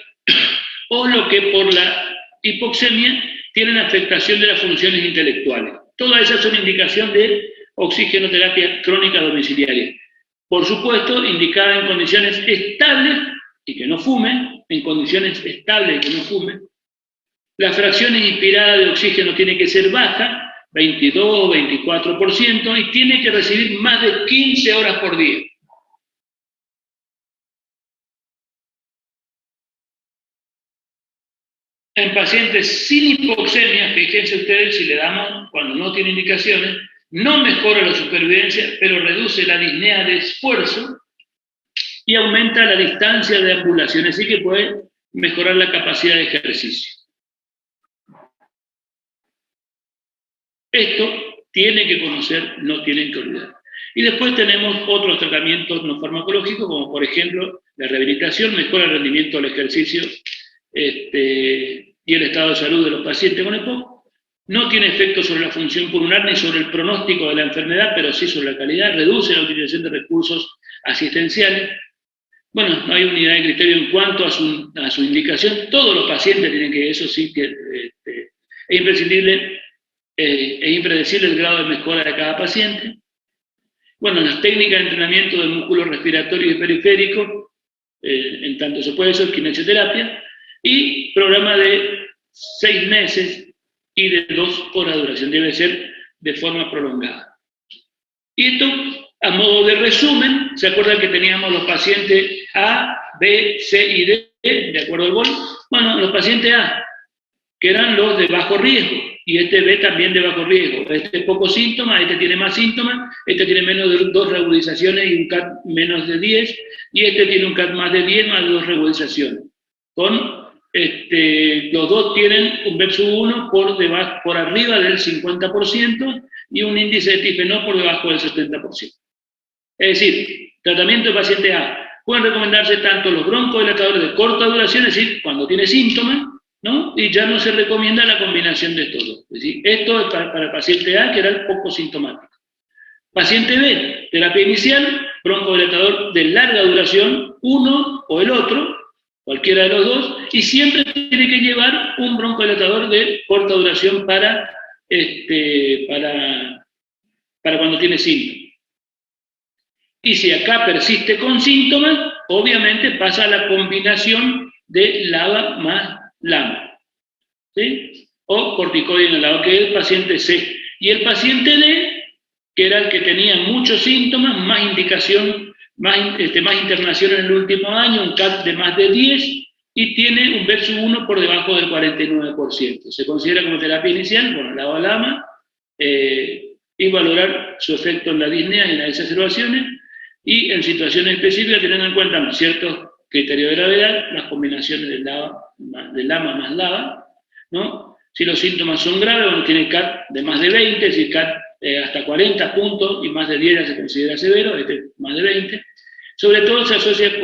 o los que por la hipoxemia tienen afectación de las funciones intelectuales. Todas esas son indicación de oxigenoterapia crónica domiciliaria. Por supuesto, indicada en condiciones estables y que no fumen, en condiciones estables y que no fumen. La fracción inspirada de oxígeno tiene que ser baja, 22 o 24%, y tiene que recibir más de 15 horas por día. En pacientes sin hipoxemia, fíjense ustedes, si le damos, cuando no tiene indicaciones, no mejora la supervivencia, pero reduce la disnea de esfuerzo y aumenta la distancia de ambulación, así que puede mejorar la capacidad de ejercicio. Esto tiene que conocer, no tienen que olvidar. Y después tenemos otros tratamientos no farmacológicos, como por ejemplo la rehabilitación, mejora el rendimiento del ejercicio y el estado de salud de los pacientes con EPOC. No tiene efecto sobre la función pulmonar ni sobre el pronóstico de la enfermedad, pero sí sobre la calidad, reduce la utilización de recursos asistenciales. Bueno, no hay unidad de criterio en cuanto a su indicación. Todos los pacientes tienen que, eso sí, que es imprescindible, es impredecible el grado de mejora de cada paciente. Bueno, las técnicas de entrenamiento del músculo respiratorio y periférico, en tanto se puede hacer kinesioterapia, y programa de 6 meses y de 2 horas de duración, debe ser de forma prolongada. Y esto, a modo de resumen, ¿se acuerdan que teníamos los pacientes A, B, C y D, de acuerdo al BOL? Bueno, los pacientes A, que eran los de bajo riesgo, y este B también de bajo riesgo. Este poco síntoma, este tiene más síntomas, este tiene menos de 2 reagudizaciones y un CAT menos de 10, y este tiene un CAT más de 10 más de 2 reagudizaciones. Los dos tienen un BEP-1 por arriba del 50% y un índice de TIFE-No por debajo del 70%. Es decir, tratamiento de paciente A. Pueden recomendarse tanto los broncodilatadores de corta duración, es decir, cuando tiene síntomas, ¿no? Y ya no se recomienda la combinación de estos dos. Es decir, esto es para el paciente A, que era el poco sintomático. Paciente B, terapia inicial, broncodilatador de larga duración, uno o el otro, cualquiera de los dos, y siempre tiene que llevar un broncodilatador de corta duración para cuando tiene síntomas. Y si acá persiste con síntomas, obviamente pasa a la combinación de LABA más LAMA, ¿sí? O corticoide inhalado, que es el paciente C. Y el paciente D, que era el que tenía muchos síntomas, más indicación, más internación en el último año, un CAT de más de 10, y tiene un BEP-1 por debajo del 49%. Se considera como terapia inicial, bueno, LABA-LAMA, y valorar su efecto en la disnea y en las exacerbaciones, y en situaciones específicas teniendo en cuenta ciertos criterios de gravedad, las combinaciones de LAMA más LABA, ¿no? Si los síntomas son graves, bueno, tiene CAT de más de 20, es decir, CAT hasta 40 puntos, y más de 10 ya se considera severo, más de 20. Sobre todo se asocia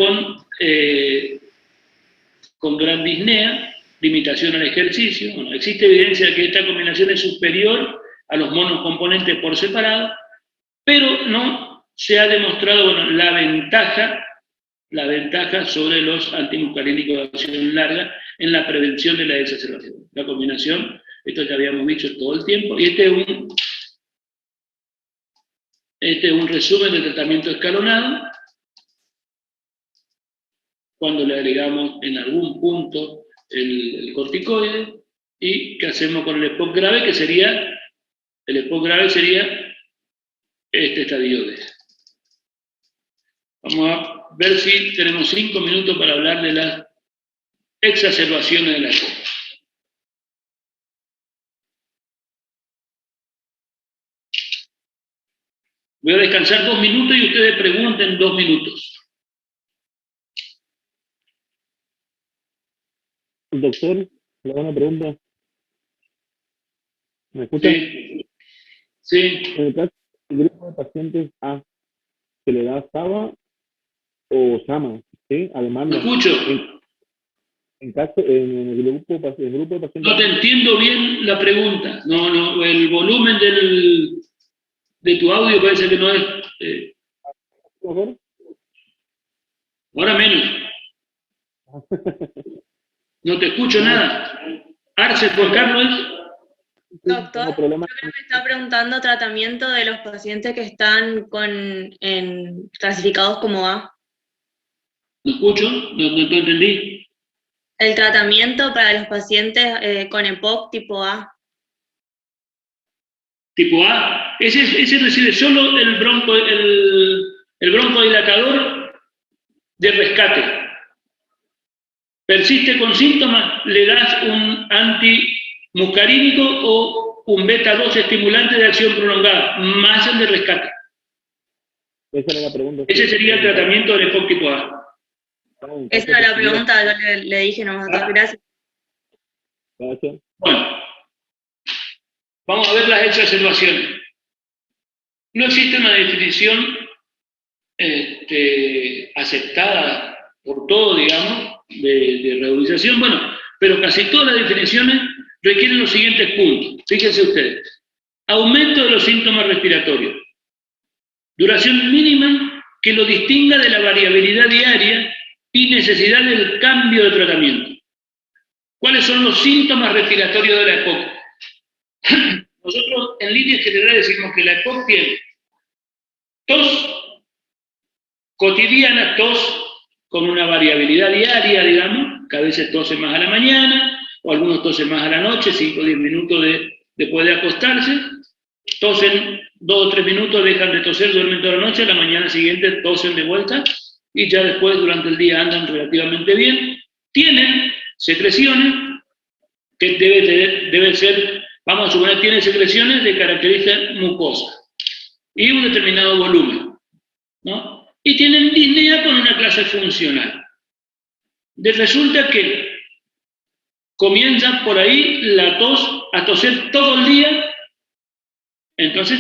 con gran disnea, limitación al ejercicio. Bueno, existe evidencia de que esta combinación es superior a los monocomponentes por separado, pero no se ha demostrado, bueno, la ventaja sobre los antimuscarínicos de acción larga en la prevención de la exacerbación. La combinación, esto ya habíamos dicho todo el tiempo, y este es un resumen del tratamiento escalonado, cuando le agregamos en algún punto el corticoide, y qué hacemos con el EPOC grave, el EPOC grave sería este estadio D. Vamos a ver si tenemos 5 minutos para hablar de las exacerbaciones de la EPOC. Voy a descansar 2 minutos y ustedes pregunten 2 minutos. Doctor, le hago una pregunta. ¿Me escucha? Sí. Sí. En el caso del grupo de pacientes A, ¿se le da SABA o SAMA? ¿Sí? Además, ¿Me escucho? en el grupo de pacientes No te entiendo bien la pregunta. No, el volumen de tu audio parece que no es... ¿Doctor? ahora menos. No te escucho nada. Arce, Juan Carlos. Doctor, Tengo yo problemas. creo que está preguntando tratamiento de los pacientes que están clasificados como A. ¿Me escucho? No entendí. El tratamiento para los pacientes con EPOC tipo A. Tipo A. Ese recibe solo el broncodilatador de rescate. Persiste con síntomas, le das un antimuscarínico o un beta-2 estimulante de acción prolongada, más el de rescate. Esa era la pregunta. Ese sería el tratamiento del EPOC tipo A. Esa era la pregunta, yo le dije nomás, doctor, gracias. Gracias. Bueno, vamos a ver las exacerbaciones. No existe una definición aceptada por todo, digamos, de regularización, bueno, pero casi todas las definiciones requieren los siguientes puntos. Fíjense ustedes. Aumento de los síntomas respiratorios. Duración mínima que lo distinga de la variabilidad diaria y necesidad del cambio de tratamiento. ¿Cuáles son los síntomas respiratorios de la EPOC? Nosotros en líneas generales decimos que la EPOC tiene tos cotidiana, tos con una variabilidad diaria, digamos, que a veces tosen más a la mañana, o algunos tosen más a la noche, 5 o 10 minutos después de acostarse, tosen 2 o 3 minutos, dejan de toser, duermen toda la noche, a la mañana siguiente tosen de vuelta, y ya después durante el día andan relativamente bien. Tienen secreciones que deben ser, vamos a suponer, tienen secreciones de característica mucosa y un determinado volumen, ¿no? Y tienen disnea con una clase funcional. Resulta que comienza por ahí la tos a toser todo el día, entonces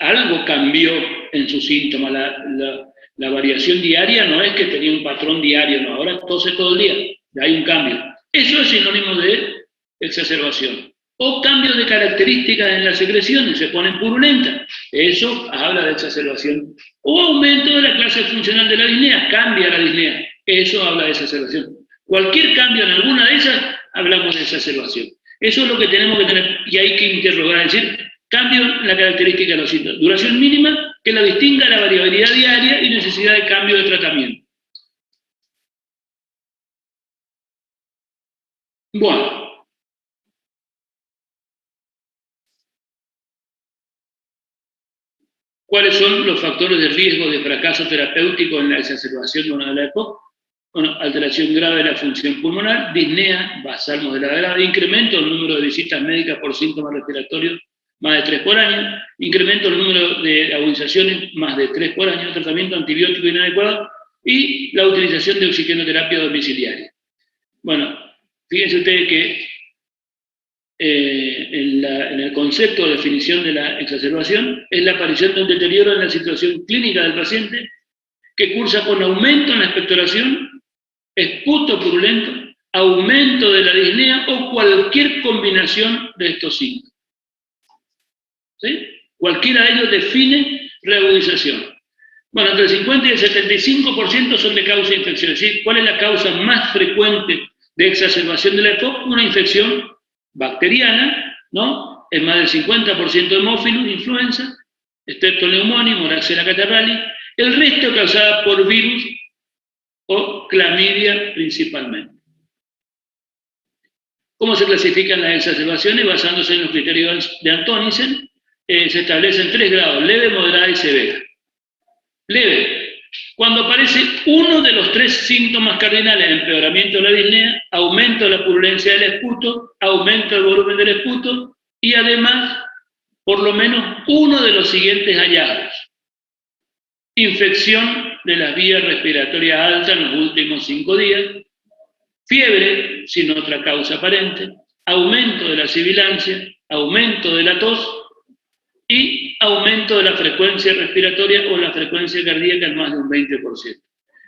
algo cambió en su síntoma. La variación diaria no es que tenía un patrón diario, no, ahora tose todo el día, hay un cambio. Eso es sinónimo de exacerbación. O cambios de características en las secreciones, se ponen purulentas, eso habla de exacerbación. O aumento de la clase funcional de la disnea, cambia la disnea, eso habla de exacerbación. Cualquier cambio en alguna de esas, hablamos de exacerbación. Eso es lo que tenemos que tener y hay que interrogar, es decir, cambio en la característica de los síntomas. Duración mínima que la distinga de la variabilidad diaria y necesidad de cambio de tratamiento. Bueno. ¿Cuáles son los factores de riesgo de fracaso terapéutico en la exacerbación de la EPOC? Bueno, alteración grave de la función pulmonar, disnea basal moderada grave, incremento del número de visitas médicas por síntomas respiratorios, más de 3 por año, incremento del número de agudizaciones, más de 3 por año, tratamiento antibiótico inadecuado y la utilización de oxigenoterapia domiciliaria. Bueno, fíjense ustedes que en el concepto de definición de la exacerbación es la aparición de un deterioro en la situación clínica del paciente que cursa con aumento en la expectoración, esputo purulento, aumento de la disnea o cualquier combinación de estos síntomas. ¿Sí? Cualquiera de ellos define reagudización. Bueno, entre el 50 y el 75% son de causa de infección. Es decir, ¿cuál es la causa más frecuente de exacerbación de la EPOC? Una infección bacteriana, ¿no? Es más del 50% de hemófilos, influenza, streptoneumoniae, moraxella catarrhalis, el resto causada por virus o clamidia principalmente. ¿Cómo se clasifican las exacerbaciones? Basándose en los criterios de Antonisen, se establecen 3 grados, leve, moderada y severa. Leve, cuando aparece uno de los 3 síntomas cardinales, empeoramiento de la disnea, aumento de la purulencia del esputo, aumento del volumen del esputo y además, por lo menos uno de los siguientes hallazgos. Infección de las vías respiratorias altas en los últimos 5 días, fiebre, sin otra causa aparente, aumento de la sibilancia, aumento de la tos y aumento de la frecuencia respiratoria o la frecuencia cardíaca en más de un 20%.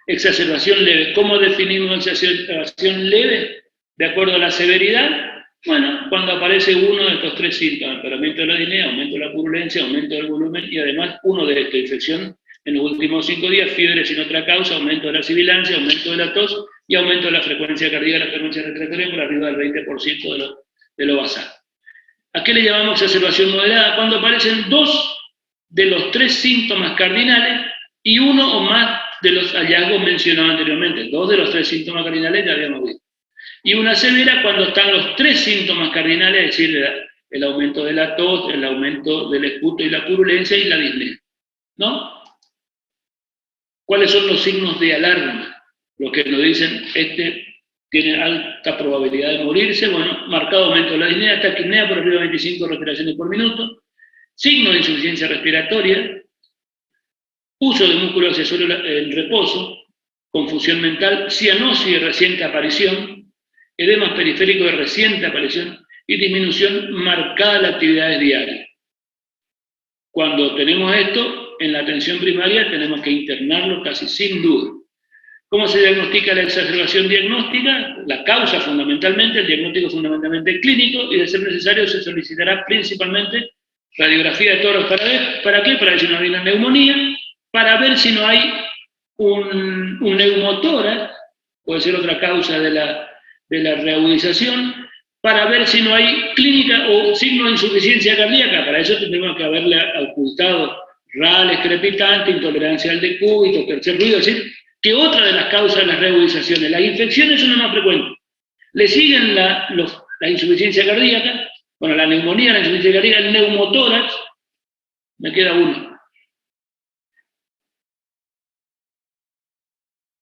Exacerbación leve. ¿Cómo definimos exacerbación leve? De acuerdo a la severidad. Bueno, cuando aparece uno de estos tres síntomas: empeoramiento de la disnea, aumento de la purulencia, aumento del volumen y además uno de estos: infección en los últimos 5 días, fiebre sin otra causa, aumento de la sibilancia, aumento de la tos y aumento de la frecuencia cardíaca, la frecuencia respiratoria por arriba del 20% de lo basal. ¿A qué le llamamos exacerbación moderada? Cuando aparecen 2 de los 3 síntomas cardinales y uno o más de los hallazgos mencionados anteriormente. 2 de los 3 síntomas cardinales ya habíamos visto. Y una severa cuando están los 3 síntomas cardinales, es decir, el aumento de la tos, el aumento del esputo y la purulencia y la disnea, ¿no? ¿Cuáles son los signos de alarma? Los que nos dicen, tiene alta probabilidad de morirse. Bueno, marcado aumento de la disnea, taquipnea por arriba de 25 respiraciones por minuto, signo de insuficiencia respiratoria, uso de músculo accesorio en reposo, confusión mental, cianosis de reciente aparición, edemas periféricos de reciente aparición y disminución marcada de las actividades diarias. Cuando tenemos esto, en la atención primaria tenemos que internarlo casi sin duda. ¿Cómo se diagnostica la exacerbación diagnóstica? La causa fundamentalmente, el diagnóstico fundamentalmente clínico, y de ser necesario se solicitará principalmente radiografía de tórax. ¿Para qué? Para ver si no hay una neumonía, para ver si no hay un neumotórax, puede ser otra causa de la reagudización, para ver si no hay clínica o signo de insuficiencia cardíaca. Para eso tendremos que haberle ocultado rales crepitantes, intolerancia al decúbito, tercer ruido, es decir, que otra de las causas de las reagudizaciones. Las infecciones son las más frecuentes. Le siguen la insuficiencia cardíaca, bueno, la neumonía, la insuficiencia cardíaca, el neumotórax, me queda uno.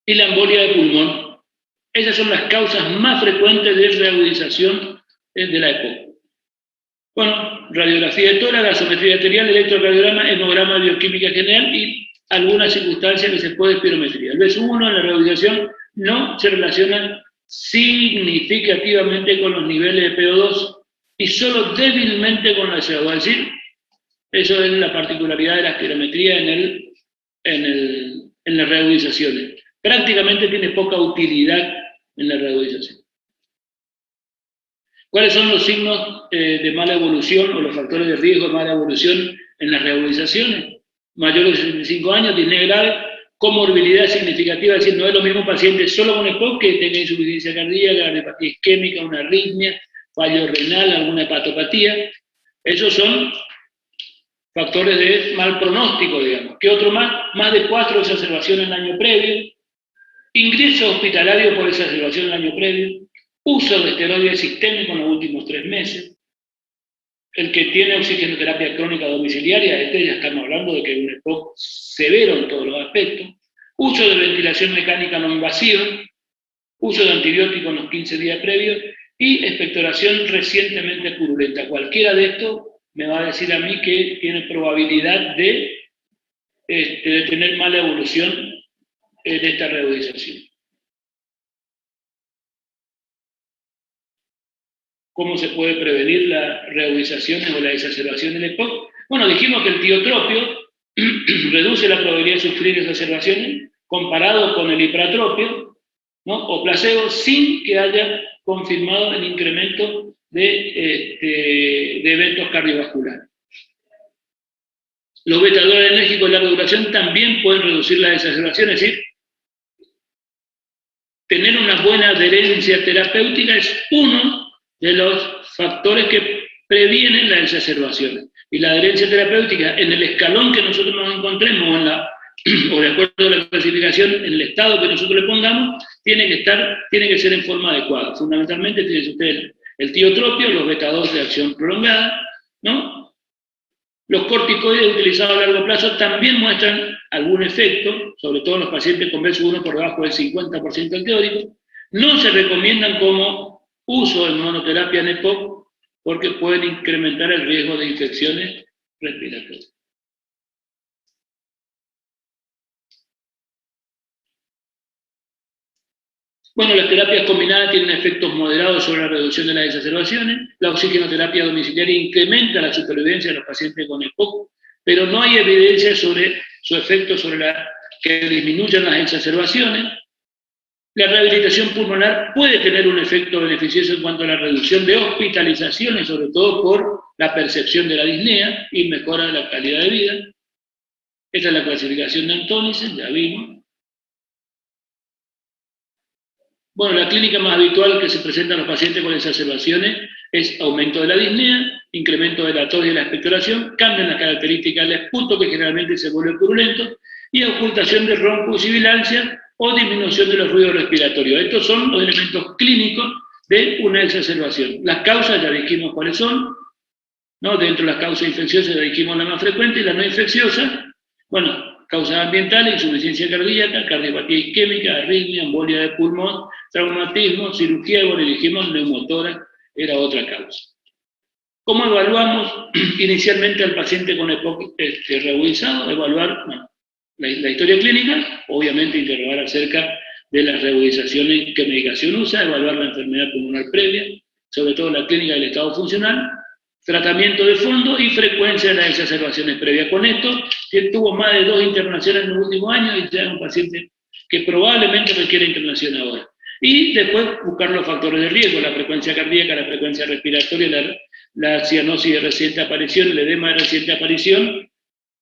Y la embolia de pulmón. Esas son las causas más frecuentes de reagudización de la EPOC. Bueno, radiografía de tórax, gasometría arterial, electrocardiograma, hemograma, bioquímica general y algunas circunstancias que se puede espirometría. El BES1 en la reagudización no se relaciona significativamente con los niveles de PO2 y solo débilmente con la CO2. Es decir, eso es la particularidad de la espirometría en las reagudizaciones. Prácticamente tiene poca utilidad en la reagudización. ¿Cuáles son los signos de mala evolución o los factores de riesgo de mala evolución en las reagudizaciones? Mayor de 65 años, disnea grave, comorbilidad significativa, es decir, no es lo mismo un paciente solo con EPOC que tenga insuficiencia cardíaca, cardiopatía isquémica, una arritmia, fallo renal, alguna hepatopatía. Esos son factores de mal pronóstico, digamos. ¿Qué otro más? Más de 4 exacerbaciones en el año previo, ingreso hospitalario por exacerbación en el año previo, uso de esteroides sistémicos en los últimos 3 meses. El que tiene oxigenoterapia crónica domiciliaria, ya estamos hablando de que es un EPOC severo en todos los aspectos. Uso de ventilación mecánica no invasiva, uso de antibióticos en los 15 días previos y expectoración recientemente purulenta. Cualquiera de estos me va a decir a mí que tiene probabilidad de tener mala evolución de esta reagudización. ¿Cómo se puede prevenir las reagudizaciones o la exacerbación del EPOC? Bueno, dijimos que el tiotropio reduce la probabilidad de sufrir exacerbaciones comparado con el hipratropio, ¿no? O placebo, sin que haya confirmado el incremento de eventos cardiovasculares. Los beta-2 enérgicos de larga duración también pueden reducir las exacerbaciones, es decir, tener una buena adherencia terapéutica es uno de los factores que previenen las exacerbaciones. Y la adherencia terapéutica, en el escalón que nosotros nos encontremos, o de acuerdo a la clasificación, en el estado que nosotros le pongamos, tiene que ser en forma adecuada. Fundamentalmente tiene usted el tiotropio, los beta-2 de acción prolongada, ¿no? Los corticoides utilizados a largo plazo también muestran algún efecto, sobre todo en los pacientes con BES1 por debajo del 50% del teórico. No se recomiendan como uso de monoterapia en EPOC porque pueden incrementar el riesgo de infecciones respiratorias. Bueno, las terapias combinadas tienen efectos moderados sobre la reducción de las exacerbaciones. La oxigenoterapia domiciliaria incrementa la supervivencia de los pacientes con EPOC, pero no hay evidencia sobre su efecto sobre que disminuyan las exacerbaciones. La rehabilitación pulmonar puede tener un efecto beneficioso en cuanto a la reducción de hospitalizaciones, sobre todo por la percepción de la disnea y mejora de la calidad de vida. Esta es la clasificación de Antonissen, ya vimos. Bueno, la clínica más habitual que se presenta a los pacientes con exacerbaciones es aumento de la disnea, incremento de la tos y de la expectoración, cambio en las características del esputo, que generalmente se vuelve purulento, y ocultación de ronco y sibilancia o disminución de los ruidos respiratorios. Estos son los elementos clínicos de una exacerbación. Las causas ya dijimos cuáles son, ¿no? Dentro de las causas infecciosas ya dijimos la más frecuente y la no infecciosa. Bueno, causas ambientales, insuficiencia cardíaca, cardiopatía isquémica, arritmia, embolia de pulmón, traumatismo, cirugía, bueno, y dijimos neumotórax, era otra causa. ¿Cómo evaluamos inicialmente al paciente con EPOC reagudizado? Evaluar la historia clínica, obviamente interrogar acerca de las reagudizaciones, qué medicación usa, evaluar la enfermedad pulmonar previa, sobre todo la clínica del estado funcional, tratamiento de fondo y frecuencia de las exacerbaciones previas. Con esto, él tuvo más de 2 internaciones en los últimos años y ya es un paciente que probablemente requiere internación ahora. Y después buscar los factores de riesgo, la frecuencia cardíaca, la frecuencia respiratoria, la cianosis de reciente aparición, el edema de reciente aparición.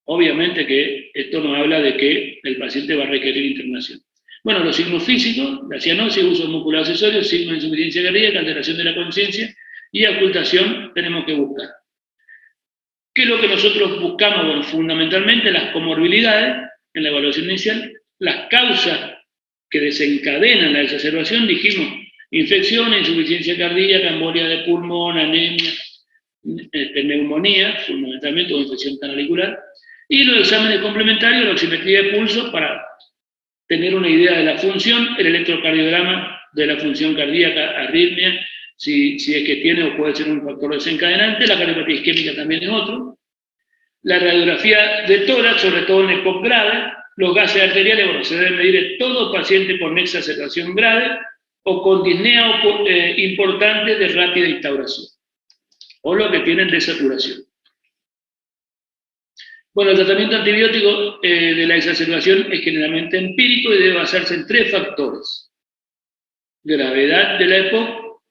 Obviamente que esto nos habla de que el paciente va a requerir internación. Bueno, los signos físicos, la cianosis, uso muscular accesorio, signo de insuficiencia cardíaca, alteración de la conciencia y ocultación tenemos que buscar. ¿Qué es lo que nosotros buscamos? Bueno, fundamentalmente las comorbilidades en la evaluación inicial, las causas que desencadenan la exacerbación, dijimos, infección, insuficiencia cardíaca, embolia de pulmón, anemia, neumonía, fundamentalmente, o infección canalicular, y los exámenes complementarios, la oximetría de pulso, para tener una idea de la función, el electrocardiograma de la función cardíaca, arritmia, si es que tiene o puede ser un factor desencadenante, la cardiopatía isquémica también es otro, la radiografía de tórax, sobre todo en EPOC grave, los gases arteriales, bueno, se deben medir en todo paciente con exacerbación grave o con disnea importante de rápida instauración, o los que tienen desaturación. Bueno, el tratamiento antibiótico de la exacerbación es generalmente empírico y debe basarse en 3 factores: gravedad de la EPOC,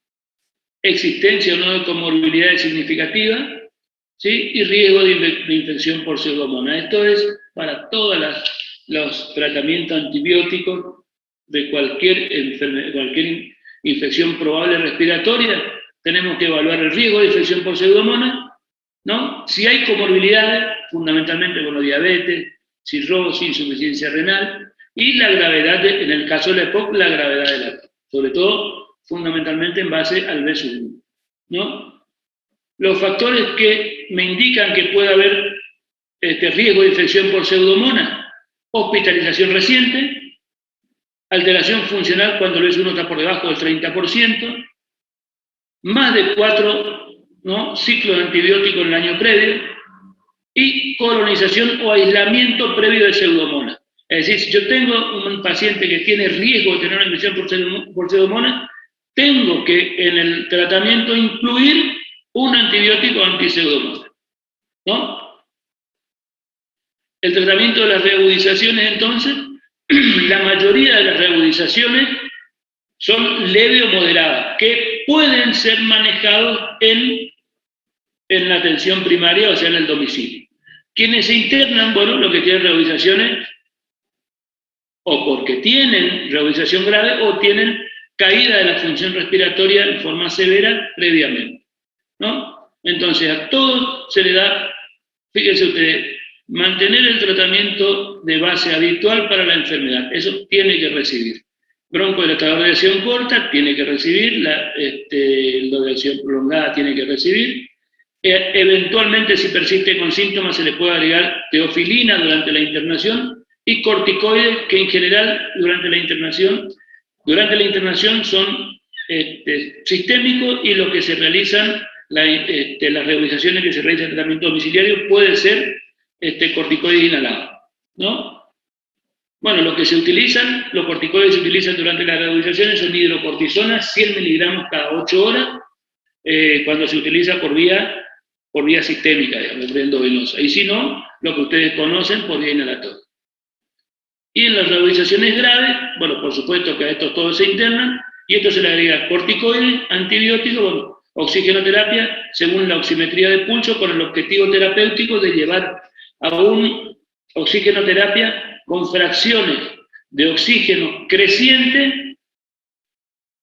existencia o no de comorbilidades significativas, ¿sí? Y riesgo de infección por pseudomonas. Esto es para todos los tratamientos antibióticos de cualquier infección probable respiratoria. Tenemos que evaluar el riesgo de infección por pseudomonas, ¿no? Si hay comorbilidades, fundamentalmente con diabetes, cirrosis, insuficiencia renal, y la gravedad, en el caso de la EPOC, la gravedad de la EPOC, sobre todo, fundamentalmente en base al B1, ¿no? Los factores que me indican que puede haber riesgo de infección por pseudomonas: hospitalización reciente, alteración funcional cuando el B1 está por debajo del 30%, más de 4 ciclos de antibióticos en el año previo, y colonización o aislamiento previo de pseudomonas. Es decir, si yo tengo un paciente que tiene riesgo de tener una infección por pseudomonas, tengo que en el tratamiento incluir un antibiótico antipseudomonas, ¿no? El tratamiento de las reagudizaciones, entonces, la mayoría de las reagudizaciones son leve o moderadas, que pueden ser manejados en la atención primaria, o sea, en el domicilio. Quienes se internan, bueno, los que tienen reagudizaciones, o porque tienen reagudización grave, o tienen caída de la función respiratoria en forma severa previamente, ¿no? Entonces, a todos se le da, fíjense ustedes, mantener el tratamiento de base habitual para la enfermedad, eso tiene que recibir. Broncodilatador de acción corta tiene que recibir, el de acción prolongada tiene que recibir. Eventualmente, si persiste con síntomas, se le puede agregar teofilina durante la internación y corticoides, que en general durante la internación son sistémicos, y lo que se realizan, las realizaciones que se realizan en tratamiento domiciliario puede ser corticoides inhalados, ¿no? Bueno, los que se utilizan, los corticoides se utilizan durante las reducizaciones son hidrocortisona, 100 miligramos cada 8 horas, cuando se utiliza por vía sistémica, digamos, por vía endovenosa. Y si no, lo que ustedes conocen por vía inhalatoria. Y en las reducizaciones graves, bueno, por supuesto que a estos todos se internan, y esto se le agrega corticoides, antibióticos, bueno, oxigenoterapia, según la oximetría de pulso, con el objetivo terapéutico de llevar a un oxigenoterapia con fracciones de oxígeno creciente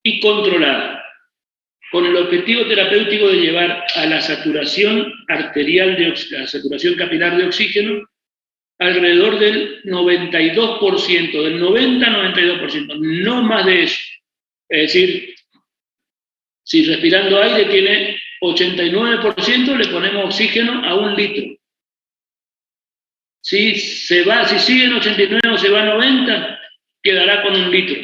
y controlada, con el objetivo terapéutico de llevar a la saturación arterial, la saturación capilar de oxígeno, alrededor del 92%, del 90-92%, no más de eso. Es decir, si respirando aire tiene 89%, le ponemos oxígeno a 1 litro. Si sigue en 89 o se va a 90, quedará con 1 litro.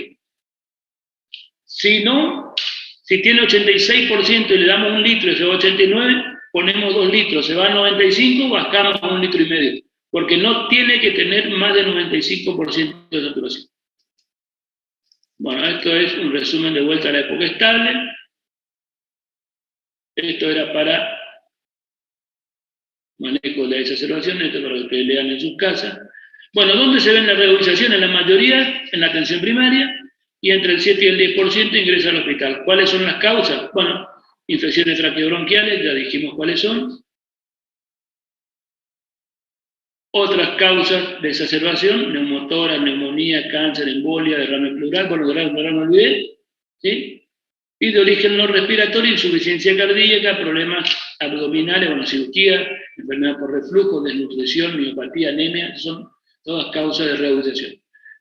Si no, si tiene 86% y le damos 1 litro y se va a 89, ponemos 2 litros. Se va a 95, bajamos a 1,5 litros. Porque no tiene que tener más de 95% de saturación. Bueno, esto es un resumen de vuelta a la época estable. Esto era para manejo de la exacerbación, esto para que ustedes lean en sus casas. Bueno, ¿dónde se ven las reducizaciones? La mayoría en la atención primaria, y entre el 7 y el 10% ingresa al hospital. ¿Cuáles son las causas? Bueno, infecciones traqueobronquiales, ya dijimos cuáles son. Otras causas de exacerbación, neumotórax, neumonía, cáncer, embolia, derrame pleural, bueno, derrame me olvidé, ¿sí? Y de origen no respiratorio, insuficiencia cardíaca, problemas abdominales, bueno, cirugía, enfermedad por reflujo, desnutrición, miopatía, anemia, son todas causas de reducción.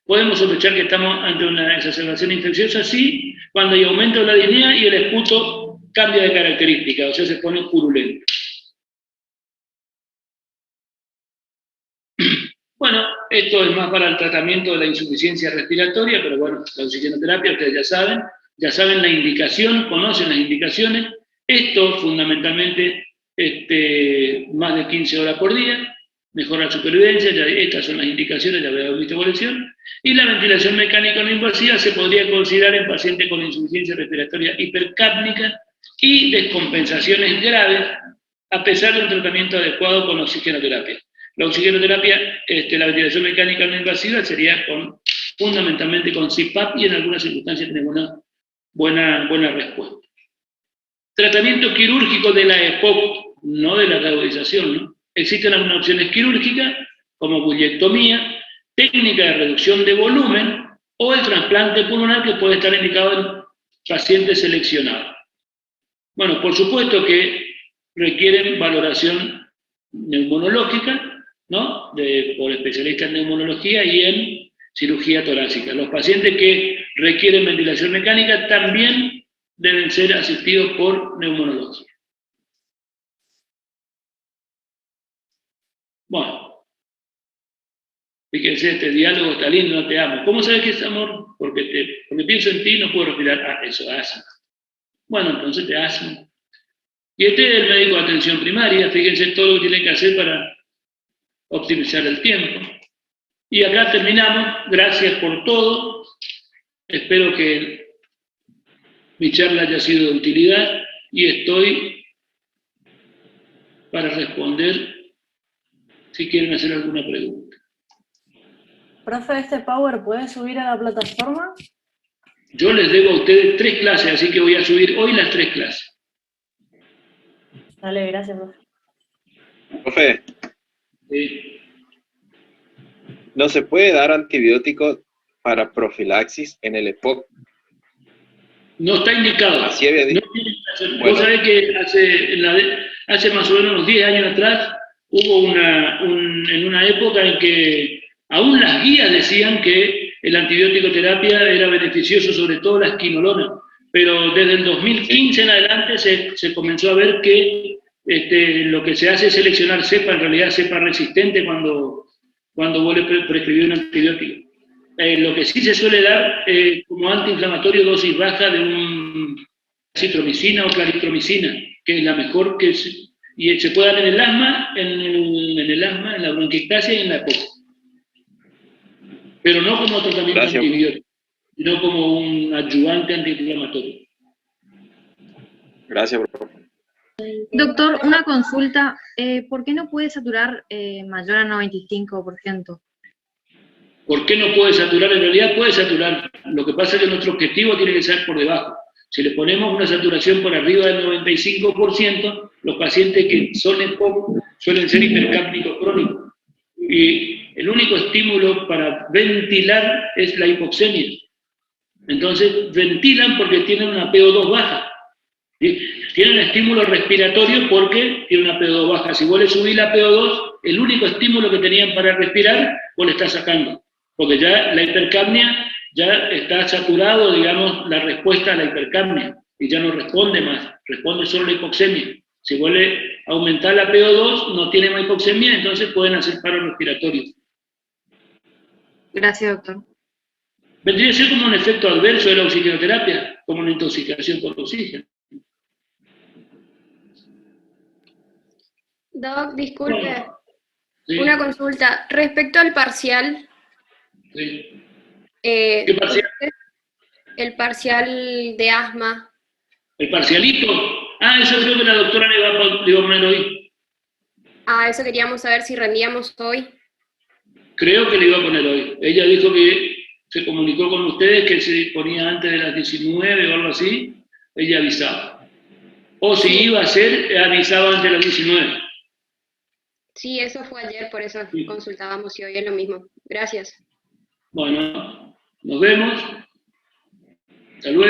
¿Podemos sospechar que estamos ante una exacerbación infecciosa? Sí, cuando hay aumento de la disnea y el esputo cambia de característica, o sea, se pone purulento. Bueno, esto es más para el tratamiento de la insuficiencia respiratoria, pero bueno, la oxigenoterapia, ustedes ya saben la indicación, conocen las indicaciones. Esto fundamentalmente, más de 15 horas por día, mejora la supervivencia, estas son las indicaciones, ya había visto evolución. Y la ventilación mecánica no invasiva se podría considerar en pacientes con insuficiencia respiratoria hipercápnica y descompensaciones graves, a pesar de un tratamiento adecuado con oxigenoterapia. La oxigenoterapia, la ventilación mecánica no invasiva sería fundamentalmente con CPAP y en algunas circunstancias tenemos una buena respuesta. Tratamiento quirúrgico de la EPOC, no de la cateterización, ¿no? Existen algunas opciones quirúrgicas como bullectomía, técnica de reducción de volumen o el trasplante pulmonar que puede estar indicado en pacientes seleccionados. Bueno, por supuesto que requieren valoración neumonológica, ¿no? Por especialistas en neumonología y en cirugía torácica. Los pacientes que requieren ventilación mecánica también deben ser asistidos por neumonología. Bueno, fíjense, este diálogo está lindo, no te amo. ¿Cómo sabes que es amor? Porque pienso en ti y no puedo respirar. Ah, eso, asma. Bueno, entonces te asma. Y este es el médico de atención primaria, fíjense todo lo que tiene que hacer para optimizar el tiempo. Y acá terminamos, gracias por todo, espero que mi charla haya sido de utilidad y estoy para responder si quieren hacer alguna pregunta. Profe, ¿este Power puede subir a la plataforma? Yo les debo a ustedes 3 clases, así que voy a subir hoy las 3 clases. Dale, gracias, profe. Profe, Sí. ¿no se puede dar antibiótico para profilaxis en el EPOC? No está indicado. Así había dicho. No, vos sabés que hace más o menos unos 10 años atrás hubo en una época en que aún las guías decían que el antibiótico terapia era beneficioso, sobre todo la quinolona, pero desde el 2015 en adelante se comenzó a ver que lo que se hace es seleccionar cepa, en realidad cepa resistente cuando vos le prescribís un antibiótico. Lo que sí se suele dar como antiinflamatorio dosis baja de un citromicina o claritromicina, que es la mejor y se puede dar en el asma, en la bronquiectasia y en la EPOC. pero no como tratamiento Gracias. antibiótico, sino como un ayudante antiinflamatorio. Gracias, profe. Doctor, una consulta. ¿Por qué no puede saturar mayor a 95%? ¿Por qué no puede saturar? En realidad puede saturar. Lo que pasa es que nuestro objetivo tiene que ser por debajo. Si le ponemos una saturación por arriba del 95%, los pacientes que son EPOC suelen ser hipercápnicos crónicos. Y el único estímulo para ventilar es la hipoxemia. Entonces, ventilan porque tienen una PO2 baja. ¿Sí? Tienen estímulo respiratorio porque tienen una PO2 baja. Si vos le subís la PO2, el único estímulo que tenían para respirar, vos le estás sacando. Porque ya la hipercapnia ya está saturado, digamos, la respuesta a la hipercapnia. Y ya no responde más, responde solo la hipoxemia. Si vos le aumentás la PO2, no tiene más hipoxemia, entonces pueden hacer paro respiratorio. Gracias, doctor. Vendría a ser como un efecto adverso de la oxigenoterapia, como una intoxicación por oxígeno. Doc, disculpe, Bueno, sí, una consulta. Respecto al parcial, sí. ¿Qué parcial? el parcial de asma, ¿El parcialito? Ah, eso creo que la doctora le iba a poner hoy. eso queríamos saber si rendíamos hoy. Creo que le iba a poner hoy. Ella dijo que se comunicó con ustedes que se ponía antes de las 19 o algo así, ella avisaba. O si iba a ser, avisaba antes de las 19. Sí, eso fue ayer, por eso Sí. consultábamos si hoy es lo mismo. Gracias. Bueno, nos vemos. Hasta luego.